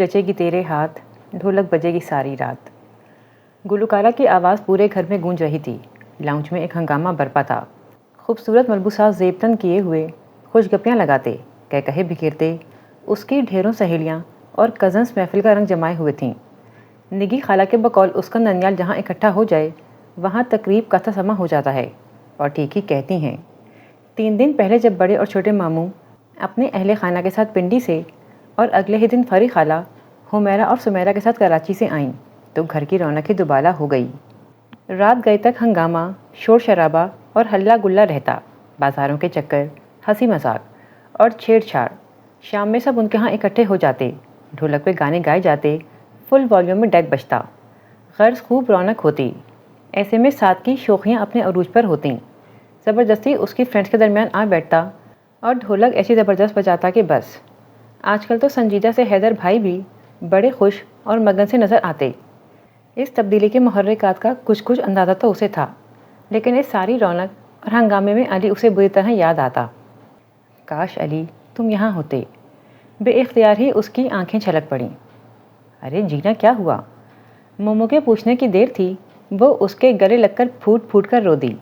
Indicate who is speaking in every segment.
Speaker 1: رچے گی تیرے ہاتھ، ڈھولک بجے گی ساری رات۔ گلوکارہ کی آواز پورے گھر میں گونج رہی تھی۔ لاؤنج میں ایک ہنگامہ برپا تھا۔ خوبصورت ملبوسات زیب تن کیے ہوئے خوش گپیاں لگاتے، کہے بکھیرتے، اس کی ڈھیروں سہیلیاں اور کزنس محفل کا رنگ جمائے ہوئے تھیں۔ نگی خالہ کے بقول اس کا ننیال جہاں اکٹھا ہو جائے وہاں تقریب کا سما ہو جاتا ہے، اور ٹھیک ہی کہتی ہیں۔ 3 دن پہلے جب بڑے اور چھوٹے ماموں اپنے اہل خانہ کے ساتھ پنڈی سے اور اگلے ہی دن فری خالہ حمیرہ اور سمیرہ کے ساتھ کراچی سے آئیں تو گھر کی رونق ہی دوبالا ہو گئی۔ رات گئے تک ہنگامہ، شور شرابہ اور ہلا گلا رہتا، بازاروں کے چکر، ہنسی مذاق اور چھیڑ چھاڑ۔ شام میں سب ان کے ہاں اکٹھے ہو جاتے، ڈھولک پہ گانے گائے جاتے، فل والیوم میں ڈیک بجتا، غرض خوب رونق ہوتی۔ ایسے میں ساتھ کی شوخیاں اپنے عروج پر ہوتیں۔ زبردستی اس کی فرینڈس کے درمیان آ بیٹھتا اور ڈھولک ایسی زبردست بجاتا کہ بس۔ آج کل تو سنجیدہ سے حیدر بھائی بھی بڑے خوش اور مگن سے نظر آتے۔ اس تبدیلی کے محرکات کا کچھ اندازہ تو اسے تھا، لیکن اس ساری رونق اور ہنگامے میں علی اسے بری طرح یاد آتا۔ کاش علی تم یہاں ہوتے۔ بے اختیار ہی اس کی آنکھیں چھلک پڑیں۔ ارے جینا کیا ہوا؟ مومو کے پوچھنے کی دیر تھی، وہ اس کے گلے لگ کر پھوٹ پھوٹ کر رو دی۔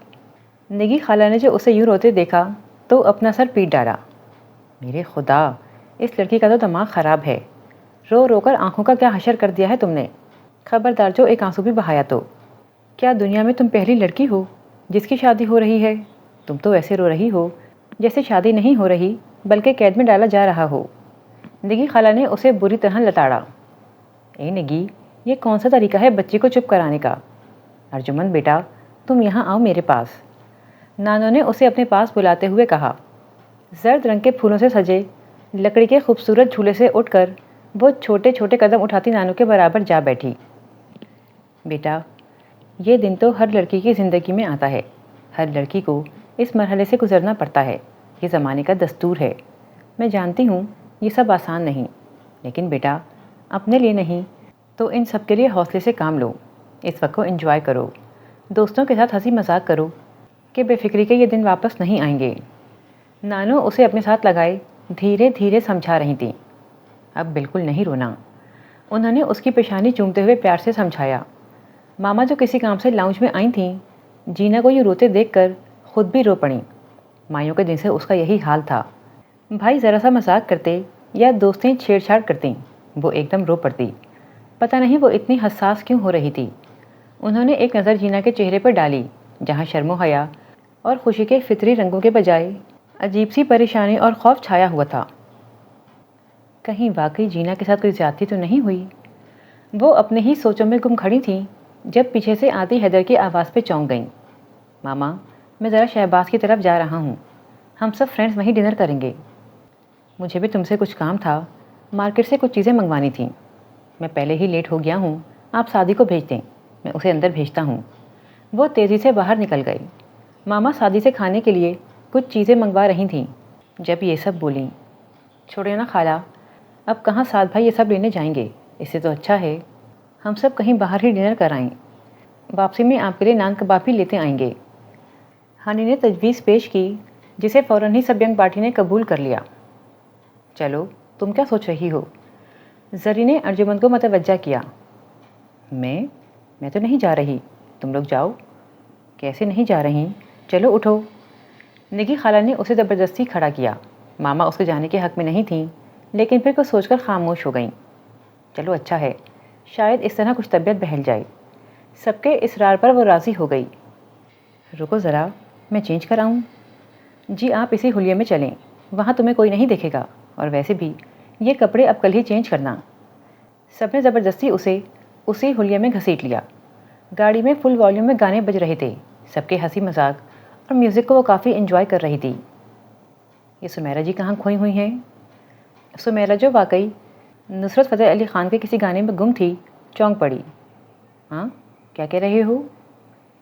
Speaker 1: نگی خالہ نے جو اسے یوں روتے دیکھا تو اپنا سر پیٹ ڈالا۔ میرے خدا، اس لڑکی کا تو دماغ خراب ہے۔ رو رو کر آنکھوں کا کیا حشر کر دیا ہے تم نے؟ خبردار جو ایک آنسو بھی بہایا تو۔ کیا دنیا میں تم پہلی لڑکی ہو جس کی شادی ہو رہی ہے؟ تم تو ایسے رو رہی ہو جیسے شادی نہیں ہو رہی بلکہ قید میں ڈالا جا رہا ہو۔ نگی خالہ نے اسے بری طرح لتاڑا۔ اے نگی، یہ کون سا طریقہ ہے بچی کو چپ کرانے کا؟ ارجمن بیٹا، تم یہاں آؤ میرے پاس۔ نانو نے اسے اپنے پاس بلاتے ہوئے کہا۔ زرد رنگ کے پھولوں سے سجے لکڑی کے خوبصورت جھولے سے اٹھ کر وہ چھوٹے چھوٹے قدم اٹھاتی نانو کے برابر جا بیٹھی۔ بیٹا، یہ دن تو ہر لڑکی کی زندگی میں آتا ہے۔ ہر لڑکی کو اس مرحلے سے گزرنا پڑتا ہے۔ یہ زمانے کا دستور ہے۔ میں جانتی ہوں یہ سب آسان نہیں، لیکن بیٹا اپنے لیے نہیں تو ان سب کے لیے حوصلے سے کام لو۔ اس وقت کو انجوائے کرو، دوستوں کے ساتھ ہنسی مذاق کرو کہ بے فکری کے یہ دن واپس نہیں آئیں گے۔ نانو اسے اپنے ساتھ لگائے دھیرے دھیرے سمجھا رہی تھیں۔ اب بالکل نہیں رونا۔ انہوں نے اس کی پیشانی چومتے ہوئے پیار سے سمجھایا۔ ماما جو کسی کام سے لاؤنج میں آئی تھیں، جینا کو یہ روتے دیکھ کر خود بھی رو پڑیں۔ مائیوں کے دن سے اس کا یہی حال تھا۔ بھائی ذرا سا مذاق کرتے یا دوستیں چھیڑ چھاڑ کرتیں، وہ ایک دم رو پڑتی۔ پتہ نہیں وہ اتنی حساس کیوں ہو رہی تھی۔ انہوں نے ایک نظر جینا کے چہرے پر ڈالی جہاں شرم و حیا اور خوشی کے فطری رنگوں کے بجائے عجیب سی پریشانی اور خوف چھایا ہوا تھا۔ کہیں واقعی جینا کے ساتھ کوئی زیادتی تو نہیں ہوئی؟ وہ اپنے ہی سوچوں میں گم کھڑی تھیں جب پیچھے سے آتی حیدر کی آواز پہ چونک گئیں۔ ماما، میں ذرا شہباز کی طرف جا رہا ہوں، ہم سب فرینڈز وہیں ڈنر کریں گے۔ مجھے بھی تم سے کچھ کام تھا، مارکیٹ سے کچھ چیزیں منگوانی تھیں۔ میں پہلے ہی لیٹ ہو گیا ہوں، آپ سعدی کو بھیج دیں، میں اسے اندر بھیجتا ہوں۔ وہ تیزی سے باہر نکل گئی۔ ماما سعدی سے کھانے کے لیے کچھ چیزیں منگوا رہی تھیں جب یہ سب بولیں۔ چھوڑے نا خالہ، اب کہاں سعد بھائی یہ سب لینے جائیں گے؟ اس سے تو اچھا ہے ہم سب کہیں باہر ہی ڈنر کرائیں۔ واپسی میں آپ کے لیے نان کباب بھی لیتے آئیں گے۔ ہانی نے تجویز پیش کی جسے فوراً ہی سب ینگ پارٹی نے قبول کر لیا۔ چلو، تم کیا سوچ رہی ہو؟ زری نے ارجمن کو متوجہ کیا۔ میں تو نہیں جا رہی، تم لوگ جاؤ۔ کیسے نہیں جا رہی؟ چلو اٹھو۔ نگی خالہ نے اسے زبردستی کھڑا کیا۔ ماما اس کے جانے کے حق میں نہیں تھیں، لیکن پھر کچھ سوچ کر خاموش ہو گئیں۔ چلو اچھا ہے، شاید اس طرح کچھ طبیعت بہل جائے۔ سب کے اصرار پر وہ راضی ہو گئی۔ رکو ذرا، میں چینج کراؤں؟ جی آپ اسی حلیے میں چلیں، وہاں تمہیں کوئی نہیں دیکھے گا، اور ویسے بھی یہ کپڑے اب کل ہی چینج کرنا۔ سب نے زبردستی اسے اسی حلیے میں گھسیٹ لیا۔ گاڑی میں فل والیوم میں گانے بج رہے تھے، سب کے ہنسی مذاق اور میوزک کو وہ کافی انجوائے کر رہی تھی۔ یہ سمیرہ جی کہاں کھوئی ہوئی ہیں؟ سمیرہ جو واقعی نصرت فتح علی خان کے کسی گانے میں گم تھی، چونک پڑی۔ ہاں کیا کہہ رہے ہو؟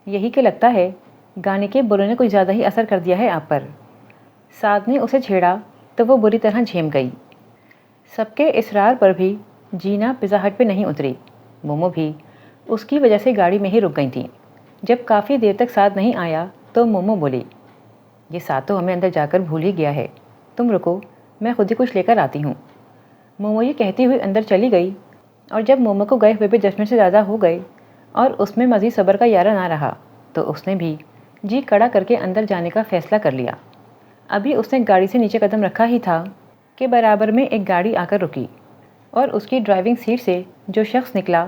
Speaker 1: یہی کہ لگتا ہے گانے کے بولوں نے کچھ زیادہ ہی اثر کر دیا ہے آپ پر۔ سعد نے اسے چھیڑا تو وہ بری طرح جھیم گئی۔ سب کے اصرار پر بھی جینا پیزا ہٹ پہ نہیں اتری۔ مومو بھی اس کی وجہ سے گاڑی میں ہی رک گئی تھیں۔ جب کافی دیر تک سعد نہیں آیا تو مومو بولی، یہ سعد تو ہمیں اندر جا کر بھول ہی گیا ہے، تم رکو، میں خود ہی کچھ لے کر آتی ہوں۔ مومو یہ کہتی ہوئی اندر چلی گئی، اور جب مومو کو گئے ہوئے بھی 10 منٹ سے زیادہ ہو گئے اور اس میں مزید صبر کا یارہ نہ رہا تو اس نے بھی جی کڑا کر کے اندر جانے کا فیصلہ کر لیا۔ ابھی اس نے گاڑی سے نیچے قدم رکھا ہی تھا کہ برابر میں ایک گاڑی آ کر رکی، اور اس کی ڈرائیونگ سیٹ سے جو شخص نکلا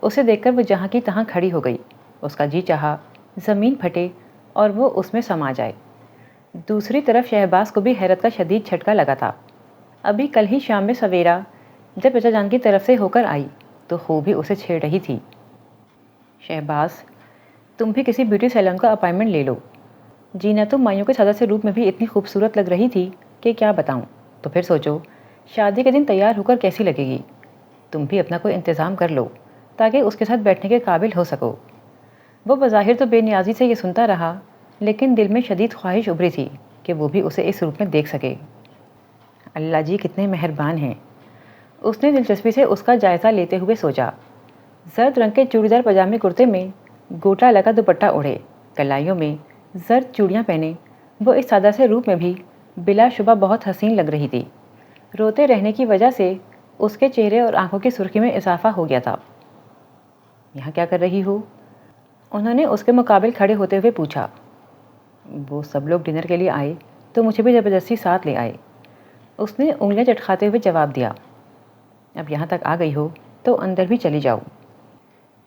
Speaker 1: اسے دیکھ کر وہ جہاں کی تہاں کھڑی ہو گئی۔ اس کا جی چاہا زمین پھٹے اور وہ اس میں سما جائے۔ دوسری طرف شہباز کو بھی حیرت کا شدید جھٹکا لگا تھا۔ ابھی کل ہی شام میں سویرا جب چچا جان کی طرف سے ہو کر آئی تو خوب ہی اسے چھیڑ رہی تھی، شہباز تم بھی کسی بیوٹی سیلون کا اپائنٹمنٹ لے لو۔ جینا تو مائیوں کے سادہ سے روپ میں بھی اتنی خوبصورت لگ رہی تھی کہ کیا بتاؤں، تو پھر سوچو شادی کے دن تیار ہو کر کیسی لگے گی۔ تم بھی اپنا کوئی انتظام کر لو تاکہ اس کے ساتھ بیٹھنے کے قابل ہو سکو۔ وہ بظاہر تو بے نیازی سے یہ سنتا رہا، لیکن دل میں شدید خواہش ابھری تھی کہ وہ بھی اسے اس روپ میں دیکھ سکے۔ اللہ جی کتنے مہربان ہیں، اس نے دلچسپی سے اس کا جائزہ لیتے ہوئے سوچا۔ زرد رنگ کے چوڑی دار پاجامے کرتے میں گوٹا لگا دوپٹہ اوڑھے، کلائیوں میں زرد چوڑیاں پہنے، وہ اس سادہ سے روپ میں بھی بلا شبہ بہت حسین لگ رہی تھی۔ روتے رہنے کی وجہ سے اس کے چہرے اور آنکھوں کی سرخی میں اضافہ ہو گیا تھا۔ یہاں کیا کر رہی ہو؟ انہوں نے اس کے مقابل کھڑے ہوتے ہوئے پوچھا۔ وہ سب لوگ ڈنر کے لیے آئے تو مجھے بھی زبردستی ساتھ لے آئے، اس نے انگلیاں چٹکھاتے ہوئے جواب دیا۔ اب یہاں تک آ گئی ہو تو اندر بھی چلی جاؤ۔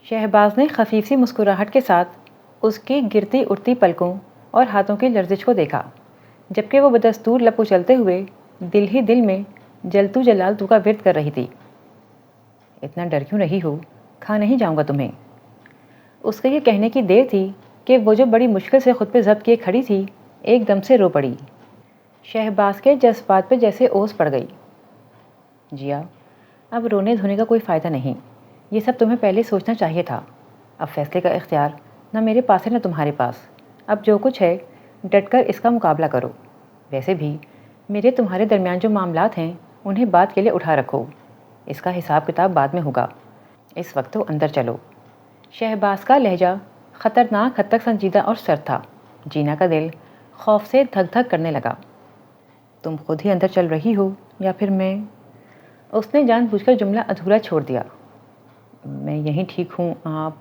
Speaker 1: شہباز نے خفیف سی مسکراہٹ کے ساتھ اس کی گرتی اٹھتی پلکوں اور ہاتھوں کی لرزش کو دیکھا، جبکہ وہ بدستور لب کچلتے ہوئے دل ہی دل میں جلتو جلال تو کا ورد کر رہی تھی۔ اتنا ڈر کیوں رہی ہو؟ کھا نہیں جاؤں گا تمہیں۔ اس کے یہ کہنے کی دیر تھی کہ وہ جو بڑی مشکل سے خود پہ ضبط کیے کھڑی تھی ایک دم سے رو پڑی۔ شہباز کے جذبات پہ جیسے اوس پڑ گئی۔ جیا اب رونے دھونے کا کوئی فائدہ نہیں، یہ سب تمہیں پہلے سوچنا چاہیے تھا۔ اب فیصلے کا اختیار نہ میرے پاس ہے نہ تمہارے پاس۔ اب جو کچھ ہے ڈٹ کر اس کا مقابلہ کرو۔ ویسے بھی میرے تمہارے درمیان جو معاملات ہیں انہیں بات کے لیے اٹھا رکھو، اس کا حساب کتاب بعد میں ہوگا۔ اس وقت تو اندر چلو۔ شہباز کا لہجہ خطرناک حد تک سنجیدہ اور سرد تھا۔ جینا کا دل خوف سے دھک دھک کرنے لگا۔ تم خود ہی اندر چل رہی ہو یا پھر میں؟ اس نے جان بوجھ کر جملہ ادھورا چھوڑ دیا۔ میں یہیں ٹھیک ہوں، آپ۔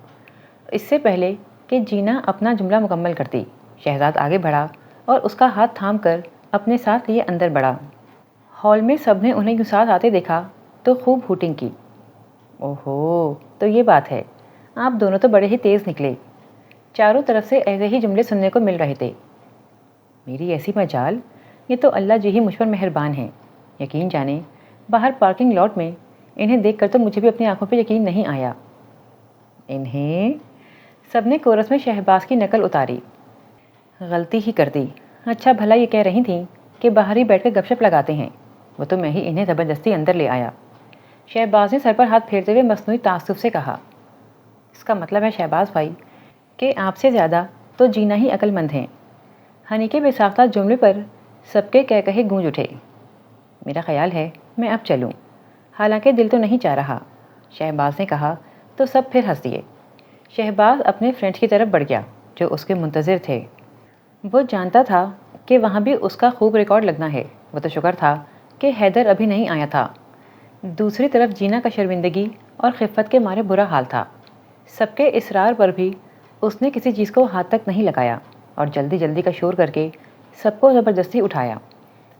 Speaker 1: اس سے پہلے کہ جینا اپنا جملہ مکمل کرتی، شہزاد آگے بڑھا اور اس کا ہاتھ تھام کر اپنے ساتھ لیے اندر بڑھا۔ ہال میں سب نے انہیں یوں ساتھ آتے دیکھا تو خوب ہوٹنگ کی۔ اوہو تو یہ بات ہے، آپ دونوں تو بڑے ہی تیز نکلے۔ چاروں طرف سے ایسے ہی جملے سننے کو مل رہے تھے۔ میری ایسی مجال، یہ تو اللہ جی ہی مجھ پر مہربان ہیں۔ یقین جانیں باہر پارکنگ لاٹ میں انہیں دیکھ کر تو مجھے بھی اپنی آنکھوں پہ یقین نہیں آیا۔ انہیں؟ سب نے کورس میں شہباز کی نقل اتاری۔ غلطی ہی کر دی، اچھا بھلا یہ کہہ رہی تھیں کہ باہر ہی بیٹھ کر گپ شپ لگاتے ہیں، وہ تو میں ہی انہیں زبردستی اندر لے آیا۔ شہباز نے سر پر ہاتھ پھیرتے ہوئے مصنوعی تعصب سے کہا۔ اس کا مطلب ہے شہباز بھائی کہ آپ سے زیادہ تو جینا ہی عقل مند ہیں۔ ہنی کے بے ساختہ جملے پر سب کے کہہ کہے گونج اٹھے۔ میرا خیال ہے میں اب چلوں، حالانکہ دل تو نہیں چاہ رہا، شہباز نے کہا تو سب پھر ہنس دیے۔ شہباز اپنے فرینڈ کی طرف بڑھ گیا جو اس کے منتظر تھے۔ وہ جانتا تھا کہ وہاں بھی اس کا خوب ریکارڈ لگنا ہے، وہ تو شکر تھا کہ حیدر ابھی نہیں آیا تھا۔ دوسری طرف جینا کا شرمندگی اور خفت کے مارے برا حال تھا۔ سب کے اصرار پر بھی اس نے کسی چیز کو ہاتھ تک نہیں لگایا اور جلدی جلدی کا شور کر کے سب کو زبردستی اٹھایا۔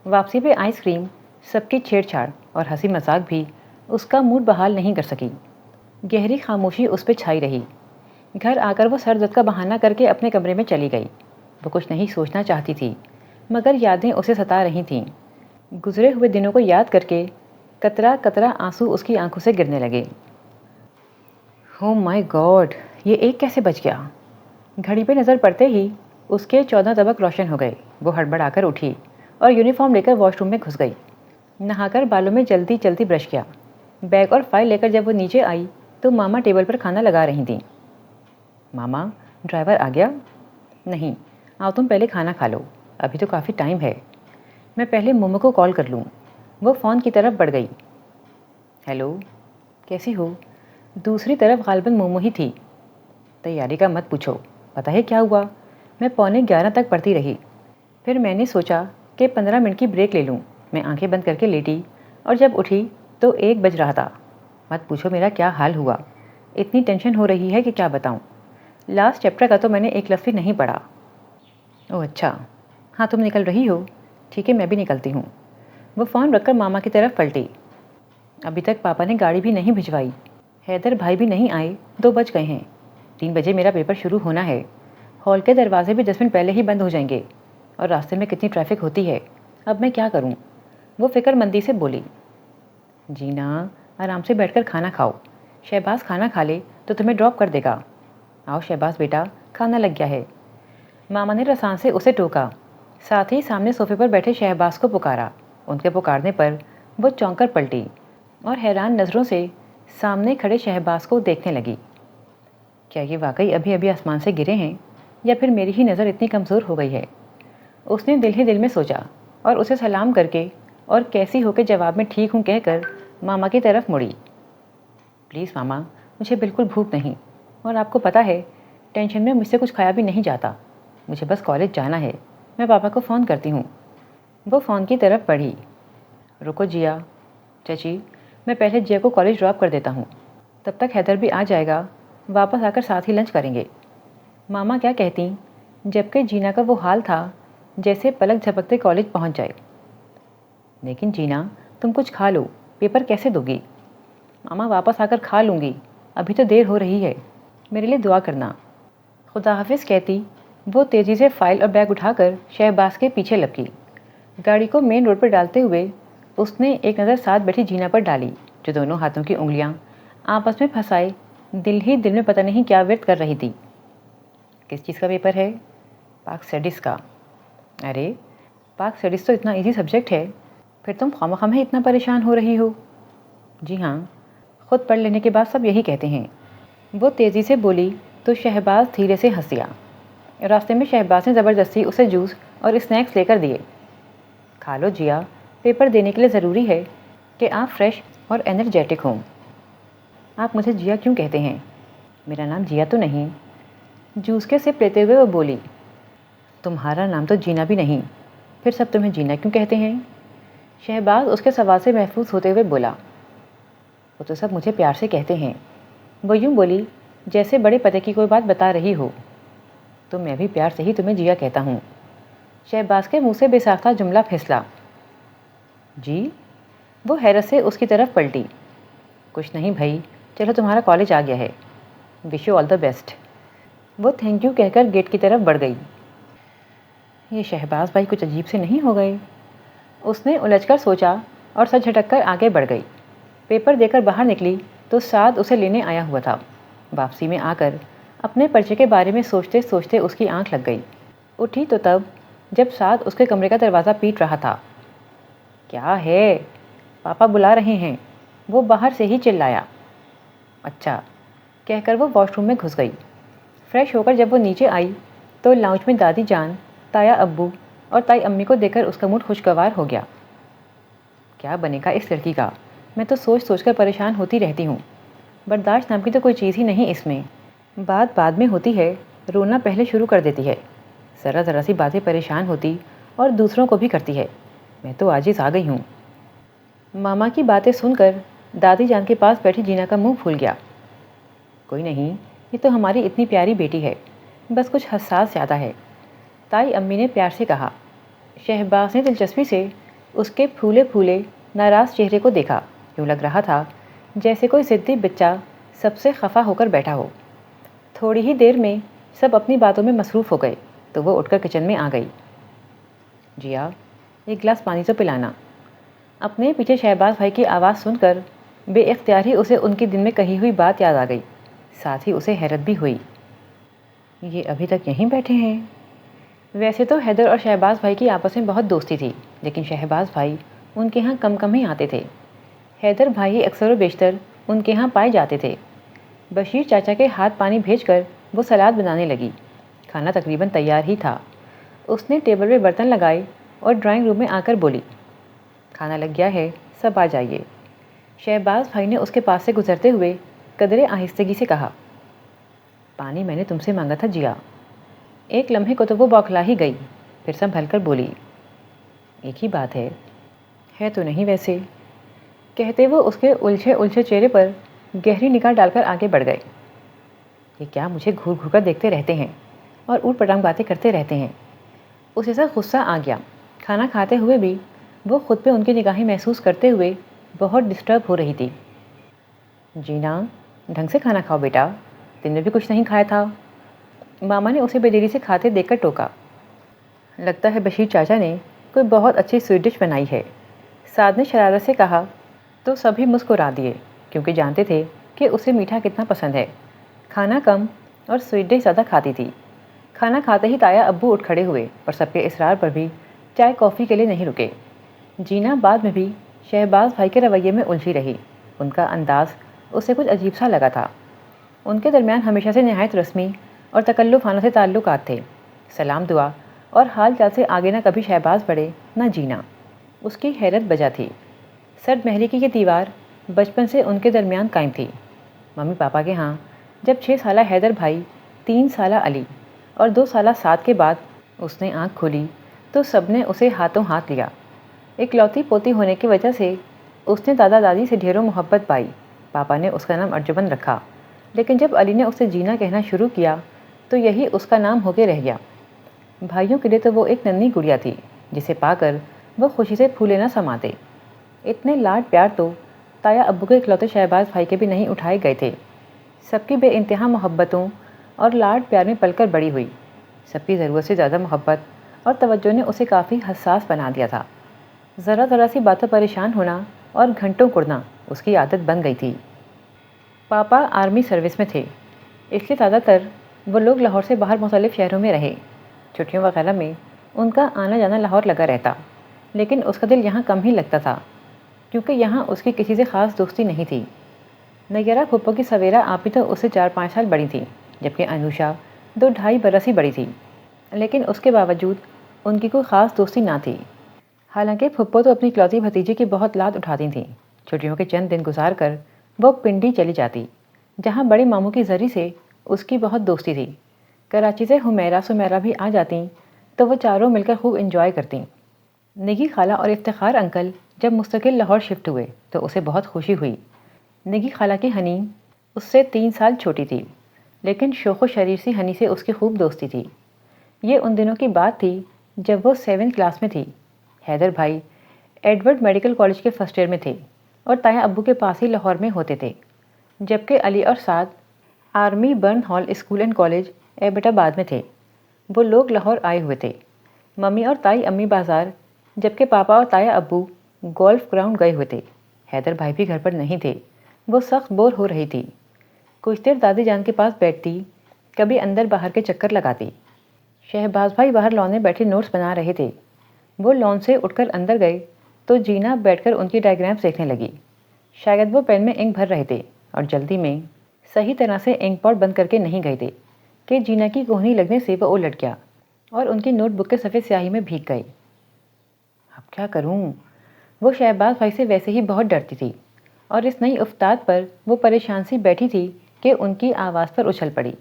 Speaker 1: واپسی پہ آئس کریم، سب کی چھیڑ چھاڑ اور ہنسی مذاق بھی اس کا موڈ بحال نہیں کر سکی۔ گہری خاموشی اس پہ چھائی رہی۔ گھر آ کر وہ سر درد کا بہانہ کر کے اپنے کمرے میں چلی گئی۔ وہ کچھ نہیں سوچنا چاہتی تھی، مگر یادیں اسے ستا رہی تھیں۔ گزرے ہوئے دنوں کو یاد کر کے قطرہ قطرہ آنسو اس کی آنکھوں سے گرنے لگے۔ او مائی گاڈ، یہ ایک کیسے بچ گیا؟ گھڑی پہ نظر پڑتے ہی اس کے 14 طبق روشن ہو گئے۔ وہ ہڑبڑا کر اٹھی اور یونیفارم لے کر واش روم میں گھس گئی۔ نہا کر بالوں میں جلدی جلدی برش کیا۔ بیگ اور فائل لے کر جب وہ نیچے آئی تو ماما ٹیبل پر کھانا لگا رہی تھیں۔ ماما ڈرائیور آ گیا؟ نہیں، آؤ تم پہلے کھانا کھا لو، ابھی تو کافی ٹائم ہے۔ میں پہلے مومو کو کال کر لوں۔ وہ فون کی طرف بڑھ گئی۔ ہیلو، کیسی ہو؟ دوسری طرف غالباً مومو ہی تھی۔ تیاری کا مت پوچھو، پتہ ہے کیا ہوا؟ میں 11:15 تک پڑھتی رہی، پھر میں نے سوچا کہ 15 منٹ کی بریک لے لوں۔ میں آنکھیں بند کر کے لیٹی اور جب اٹھی تو 1 بج رہا تھا۔ مت پوچھو میرا کیا حال ہوا، اتنی ٹینشن ہو رہی ہے کہ کیا بتاؤں۔ لاسٹ چیپٹر کا تو میں نے ایک لفظ بھی نہیں پڑھا۔ اوہ اچھا، ہاں تم نکل رہی ہو، ٹھیک ہے میں بھی نکلتی ہوں۔ وہ فون رکھ کر ماما کی طرف پلٹی۔ ابھی تک پاپا نے گاڑی بھی نہیں بھجوائی، حیدر بھائی بھی نہیں آئے، 2 بج گئے ہیں، 3 بجے میرا پیپر شروع ہونا ہے۔ ہال کے دروازے بھی 10 منٹ پہلے ہی بند ہو جائیں گے، اور راستے میں کتنی ٹریفک ہوتی ہے، اب میں کیا کروں؟ وہ فکر مندی سے بولی۔ جینا آرام سے بیٹھ کر کھانا کھاؤ، شہباز کھانا کھا لے تو تمہیں ڈراپ کر دے گا۔ آؤ شہباز بیٹا، کھانا لگ گیا ہے۔ ماما نے رسان سے اسے ٹوکا، ساتھ ہی سامنے صوفے پر بیٹھے شہباز کو پکارا۔ ان کے پکارنے پر وہ چونک کر پلٹی اور حیران نظروں سے سامنے کھڑے شہباز کو دیکھنے لگی۔ کیا یہ واقعی ابھی ابھی آسمان سے گرے ہیں، یا پھر میری ہی نظر اتنی کمزور ہو گئی ہے؟ اس نے دل ہی دل میں سوچا اور اسے سلام کر کے اور کیسی ہو کے جواب میں ٹھیک ہوں کہہ کر ماما کی طرف مڑی۔ پلیز ماما، مجھے بالکل بھوک نہیں، اور آپ کو پتہ ہے ٹینشن میں مجھ سے کچھ کھایا بھی نہیں جاتا۔ مجھے بس کالج جانا ہے، میں پاپا کو فون کرتی ہوں۔ وہ فون کی طرف بڑھی۔ رکو جیا، چچی میں پہلے جیا کو کالج ڈراپ کر دیتا ہوں، تب تک حیدر بھی آ جائے گا، واپس آ کر ساتھ ہی لنچ کریں گے۔ ماما کیا کہتی، جبکہ جینا کا وہ حال تھا جیسے پلک جھپکتے کالج پہنچ جائے۔ لیکن جینا تم کچھ کھا لو، پیپر کیسے دو گی؟ ماما واپس آ کر کھا لوں گی، ابھی تو دیر ہو رہی ہے، میرے لیے دعا کرنا۔ خدا حافظ کہتی وہ تیزی سے فائل اور بیگ اٹھا کر شہباز کے پیچھے لپکی۔ گاڑی کو مین روڈ پر ڈالتے ہوئے اس نے ایک نظر ساتھ بیٹھی جینا پر ڈالی، جو دونوں ہاتھوں کی انگلیاں آپس میں پھنسائے دل ہی دل میں پتہ نہیں کیا ورد کر رہی تھی۔ کس چیز کا پیپر ہے؟ پاک اسٹڈیز کا۔ ارے پاک اسٹڈیز تو اتنا ایزی سبجیکٹ ہے، پھر تم خواہ میں اتنا پریشان ہو رہی ہو؟ جی ہاں، خود پڑھ لینے کے بعد سب یہی کہتے ہیں، وہ تیزی سے بولی تو شہباز دھیرے سے ہنس دیا۔ راستے میں شہباز نے زبردستی اسے جوس اور اسنیکس لے کر دیے۔ کھا لو جیا، پیپر دینے کے لیے ضروری ہے کہ آپ فریش اور انرجیٹک ہوں۔ آپ مجھے جیا کیوں کہتے ہیں؟ میرا نام جیا تو نہیں۔ جوس کے سپ لیتے ہوئے وہ بولی۔ تمہارا نام تو جینا بھی نہیں، پھر سب تمہیں جینا کیوں کہتے ہیں؟ شہباز اس کے سوال سے محفوظ ہوتے ہوئے بولا۔ وہ تو سب مجھے پیار سے کہتے ہیں۔ وہ یوں بولی جیسے بڑے پتے کی کوئی بات بتا رہی ہو۔ تو میں بھی پیار سے ہی تمہیں جیا کہتا ہوں۔ شہباز کے منہ سے بے ساختہ جملہ پھسلا۔ جی؟ وہ حیرت سے اس کی طرف پلٹی۔ کچھ نہیں بھائی، چلو تمہارا کالج آ گیا ہے، wish you all the best. وہ تھینک یو کہہ کر گیٹ کی طرف بڑھ گئی۔ یہ شہباز بھائی کچھ عجیب سے نہیں ہو گئے؟ اس نے الجھ کر سوچا اور سر جھٹک کر آگے بڑھ گئی۔ پیپر دے کر باہر نکلی تو سعد اسے لینے آیا ہوا تھا۔ واپسی میں آ کر اپنے پرچے کے بارے میں سوچتے سوچتے اس کی آنکھ لگ گئی۔ اٹھی تو تب جب سعد اس کے کمرے کا دروازہ پیٹ رہا تھا۔ کیا ہے؟ پاپا بلا رہے ہیں، وہ باہر سے ہی چلایا۔ اچھا کہہ کر وہ واش روم میں گھس گئی۔ فریش ہو کر جب وہ نیچے آئی تو لاؤنج میں دادی جان، تایا ابو اور تائی امی کو دیکھ کر اس کا موڈ خوشگوار ہو گیا۔ کیا بنے گا اس لڑکی کا، میں تو سوچ سوچ کر پریشان ہوتی رہتی ہوں۔ برداشت نام کی تو کوئی چیز ہی نہیں اس میں، بات بعد میں ہوتی ہے، رونا پہلے شروع کر دیتی ہے، ذرا ذرا سی باتیں پریشان ہوتی اور دوسروں کو بھی کرتی ہے۔ میں تو عاجز آ گئی ہوں۔ ماما کی باتیں سن کر دادی جان کے پاس بیٹھی جینا کا منہ پھول گیا۔ کوئی نہیں، یہ تو ہماری اتنی پیاری بیٹی ہے، بس کچھ حساس زیادہ ہے، تائی امی نے پیار سے کہا۔ شہباز نے دلچسپی سے اس کے پھولے پھولے ناراض چہرے کو دیکھا، یوں لگ رہا تھا جیسے کوئی ضدی بچہ سب سے خفا ہو کر بیٹھا ہو۔ تھوڑی ہی دیر میں سب اپنی باتوں میں مصروف ہو گئے تو وہ اٹھ کر کچن میں آ گئی۔ جیا ایک گلاس پانی تو پلانا۔ اپنے پیچھے شہباز بھائی کی آواز سن کر بے اختیار ہی اسے ان کے دن میں کہی ہوئی بات یاد آ گئی، ساتھ ہی اسے حیرت بھی ہوئی۔ یہ ابھی تک یہیں بیٹھے ہیں؟ ویسے تو حیدر اور شہباز بھائی کی آپس میں بہت دوستی تھی، لیکن شہباز بھائی ان کے ہاں کم ہی آتے تھے۔ حیدر بھائی ہی اکثر و بیشتر ان کے ہاں پائے جاتے تھے۔ بشیر چاچا کے ہاتھ پانی بھیج کر وہ سلاد بنانے لگی۔ کھانا تقریباً تیار ہی تھا۔ اس نے ٹیبل پہ برتن لگائے اور ڈرائنگ روم میں آ کر بولی، کھانا لگ گیا ہے، سب آ جائیے۔ شہباز بھائی نے اس کے پاس سے گزرتے ہوئے قدرے آہستگی سے کہا، پانی میں نے تم سے مانگا تھا جیا۔ ایک لمحے کو تو وہ بوکھلا ہی گئی، پھر سنبھل کر بولی، ایک ہی بات ہے تو نہیں ویسے؟ کہتے وہ اس کے الجھے الجھے چہرے پر گہری نگاہ ڈال کر آگے بڑھ گئے۔ یہ کیا مجھے گھور گھور کر دیکھتے رہتے ہیں اور اوٹ پٹانگ باتیں کرتے رہتے ہیں۔ اسے سا غصہ آ گیا۔ کھانا کھاتے ہوئے بھی وہ خود پہ ان کی نگاہیں محسوس کرتے ہوئے بہت ڈسٹرب ہو رہی تھی۔ جینا، ڈھنگ سے کھانا کھاؤ بیٹا، دن میں بھی کچھ نہیں کھایا تھا۔ ماما نے اسے بے دلی سے کھاتے دیکھ کر ٹوکا۔ لگتا ہے بشیر چاچا نے کوئی بہت اچھی سویٹ ڈش بنائی ہے، سعد نے شرارت سے کہا تو سبھی مسکرا دیے کیونکہ جانتے تھے کہ اسے میٹھا کتنا پسند ہے۔ کھانا کم اور سویٹ ڈش زیادہ کھاتی تھی۔ کھانا کھاتے ہی تایا ابو اٹھ کھڑے ہوئے اور سب کے اصرار پر بھی چائے کافی کے لیے نہیں رکے۔ جینا بعد میں بھی شہباز بھائی کے رویے میں الجھی رہی۔ ان کا انداز اسے کچھ عجیب سا لگا تھا۔ ان کے درمیان ہمیشہ سے نہایت رسمی اور تکلفانہ سے تعلقات تھے۔ سلام دعا اور حال چال سے آگے نہ کبھی شہباز بڑھے نہ جینا۔ اس کی حیرت بجا تھی۔ سرد مہری کی یہ دیوار بچپن سے ان کے درمیان قائم تھی۔ ممی پاپا کے ہاں جب 6 سالہ حیدر بھائی، 3 سالہ علی اور 2 سالہ سعد کے بعد اس نے آنکھ کھولی تو سب نے اسے ہاتھوں ہاتھ لیا۔ اکلوتی پوتی ہونے کی وجہ سے اس نے دادا دادی سے ڈھیروں محبت پائی۔ پاپا نے اس کا نام ارجمن رکھا، لیکن جب علی نے اسے جینا کہنا شروع کیا تو یہی اس کا نام ہو کے رہ گیا۔ بھائیوں کے لیے تو وہ ایک ننھی گڑیا تھی جسے پا کر وہ خوشی سے پھولے نہ سماتے۔ اتنے لاڈ پیار تو تایا ابو کے اکلوتے شہباز بھائی کے بھی نہیں اٹھائے گئے تھے۔ سب کی بے انتہا محبتوں اور لاڈ پیار میں پل کر بڑی ہوئی۔ سب کی ضرورت سے زیادہ محبت اور توجہ نے اسے کافی حساس بنا دیا تھا۔ ذرا ذرا سی باتوں پریشان ہونا اور گھنٹوں کڑنا اس کی عادت بن گئی تھی۔ پاپا آرمی سروس میں تھے، اس لیے زیادہ تر وہ لوگ لاہور سے باہر مختلف شہروں میں رہے۔ چھٹیوں وغیرہ میں ان کا آنا جانا لاہور لگا رہتا، لیکن اس کا دل یہاں کم ہی لگتا تھا کیونکہ یہاں اس کی کسی سے خاص دوستی نہیں تھی۔ نیرا پھپھو کی سویرا آپی تو اس سے 4-5 سال بڑی تھی، جبکہ انوشا 2-2.5 برس ہی بڑی تھی، لیکن اس کے باوجود ان کی کوئی خاص دوستی نہ تھی۔ حالانکہ پھپھو تو اپنی اکلوتی بھتیجی کی بہت لاد اٹھاتی تھیں۔ چھٹیوں کے چند دن گزار کر وہ پنڈی چلی جاتی، جہاں بڑے ماموں کی ذری سے اس کی بہت دوستی تھی۔ کراچی سے حمیرہ سمیرہ بھی آ جاتیں تو وہ چاروں مل کر خوب انجوائے کرتیں۔ نگی خالہ اور افتخار انکل جب مستقل لاہور شفٹ ہوئے تو اسے بہت خوشی ہوئی۔ نگی خالہ کی ہنی اس سے 3 سال چھوٹی تھی، لیکن شوخ و شریر سی ہنی سے اس کی خوب دوستی تھی۔ یہ ان دنوں کی بات تھی جب وہ 7 کلاس میں تھی۔ حیدر بھائی ایڈورڈ میڈیکل کالج کے فرسٹ ایئر میں تھے اور تایا ابو کے پاس ہی لاہور میں ہوتے تھے، جبکہ علی اور Saad army burn hall school and college Abbottabad میں تھے۔ وہ لوگ لاہور آئے ہوئے تھے، ممی اور تائی امی بازار، جبکہ پاپا اور تایا ابو گولف گراؤنڈ گئے ہوئے تھے۔ حیدر بھائی بھی گھر پر نہیں تھے، وہ سخت بور ہو رہی تھی۔ کچھ دیر دادی جان کے پاس بیٹھتی، کبھی اندر باہر کے چکر لگاتی۔ شہباز بھائی باہر لان میں بیٹھے نوٹس بنا رہے تھے۔ وہ لان سے اٹھ کر اندر گئے تو جینا بیٹھ کر ان کی ڈائیگرامس دیکھنے لگی۔ شاید وہ پین میں انک بھر رہے تھے اور جلدی میں صحیح طرح سے انک پاٹ بند کر کے نہیں گئے تھے کہ جینا کی کوہنی لگنے سے وہ الٹ گیا اور ان کی نوٹ بک کے صفحے سیاہی میں بھیگ گئے۔ اب کیا کروں؟ وہ شہباز بھائی سے ویسے ہی بہت ڈرتی تھی اور اس نئی افتاد پر وہ پریشان سی بیٹھی تھی کہ ان کی آواز پر اچھل پڑی۔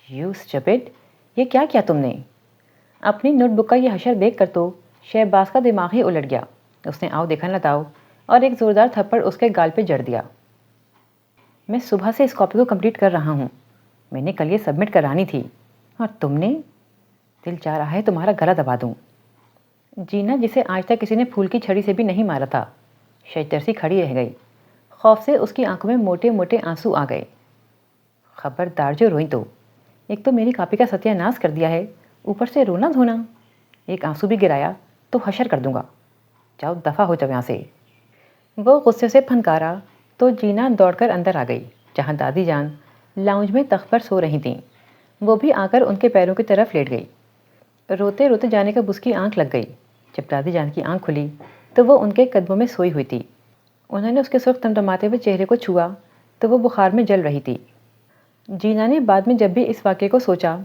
Speaker 1: یو اسٹپڈ، یہ کیا کیا تم نے؟ اپنی نوٹ بک کا یہ حشر دیکھ کر تو شہباز کا دماغ ہی الٹ گیا۔ اس نے آؤ دیکھا لتاؤ اور ایک زوردار تھپڑ اس کے گال پہ جڑ دیا۔ میں صبح سے اس کاپی کو کمپلیٹ کر رہا ہوں، میں نے کل یہ سبمٹ کرانی تھی اور تم نے؟ دل چاہ رہا ہے تمہارا گلا دبا دوں۔ جینا، جسے آج تک کسی نے پھول کی چھڑی سے بھی نہیں مارا تھا، شجر سی کھڑی رہ گئی۔ خوف سے اس کی آنکھوں میں موٹے موٹے آنسو آ گئے۔ خبردار جو روئی تو، ایک تو میری کاپی کا ستیہ ناش کر دیا ہے، اوپر سے رونا دھونا، ایک آنسو بھی گرایا تو حشر کر دوں گا، جاؤ دفع ہو جاؤ یہاں سے۔ وہ غصے سے پھنکارا تو جینا دوڑ کر اندر آ گئی جہاں دادی جان لاؤنج میں تخت پر سو رہی تھیں۔ وہ بھی آ کر ان کے پیروں کی طرف لیٹ گئی۔ روتے روتے جانے کا اس کی آنکھ لگ گئی۔ جب دادی جان کی آنکھ کھلی تو وہ ان کے قدموں میں سوئی ہوئی تھی۔ انہوں نے اس کے سرخ تمتماتے ہوئے چہرے کو چھوا تو وہ بخار میں جل رہی تھی۔ جینا نے بعد میں جب بھی اس واقعے کو سوچا،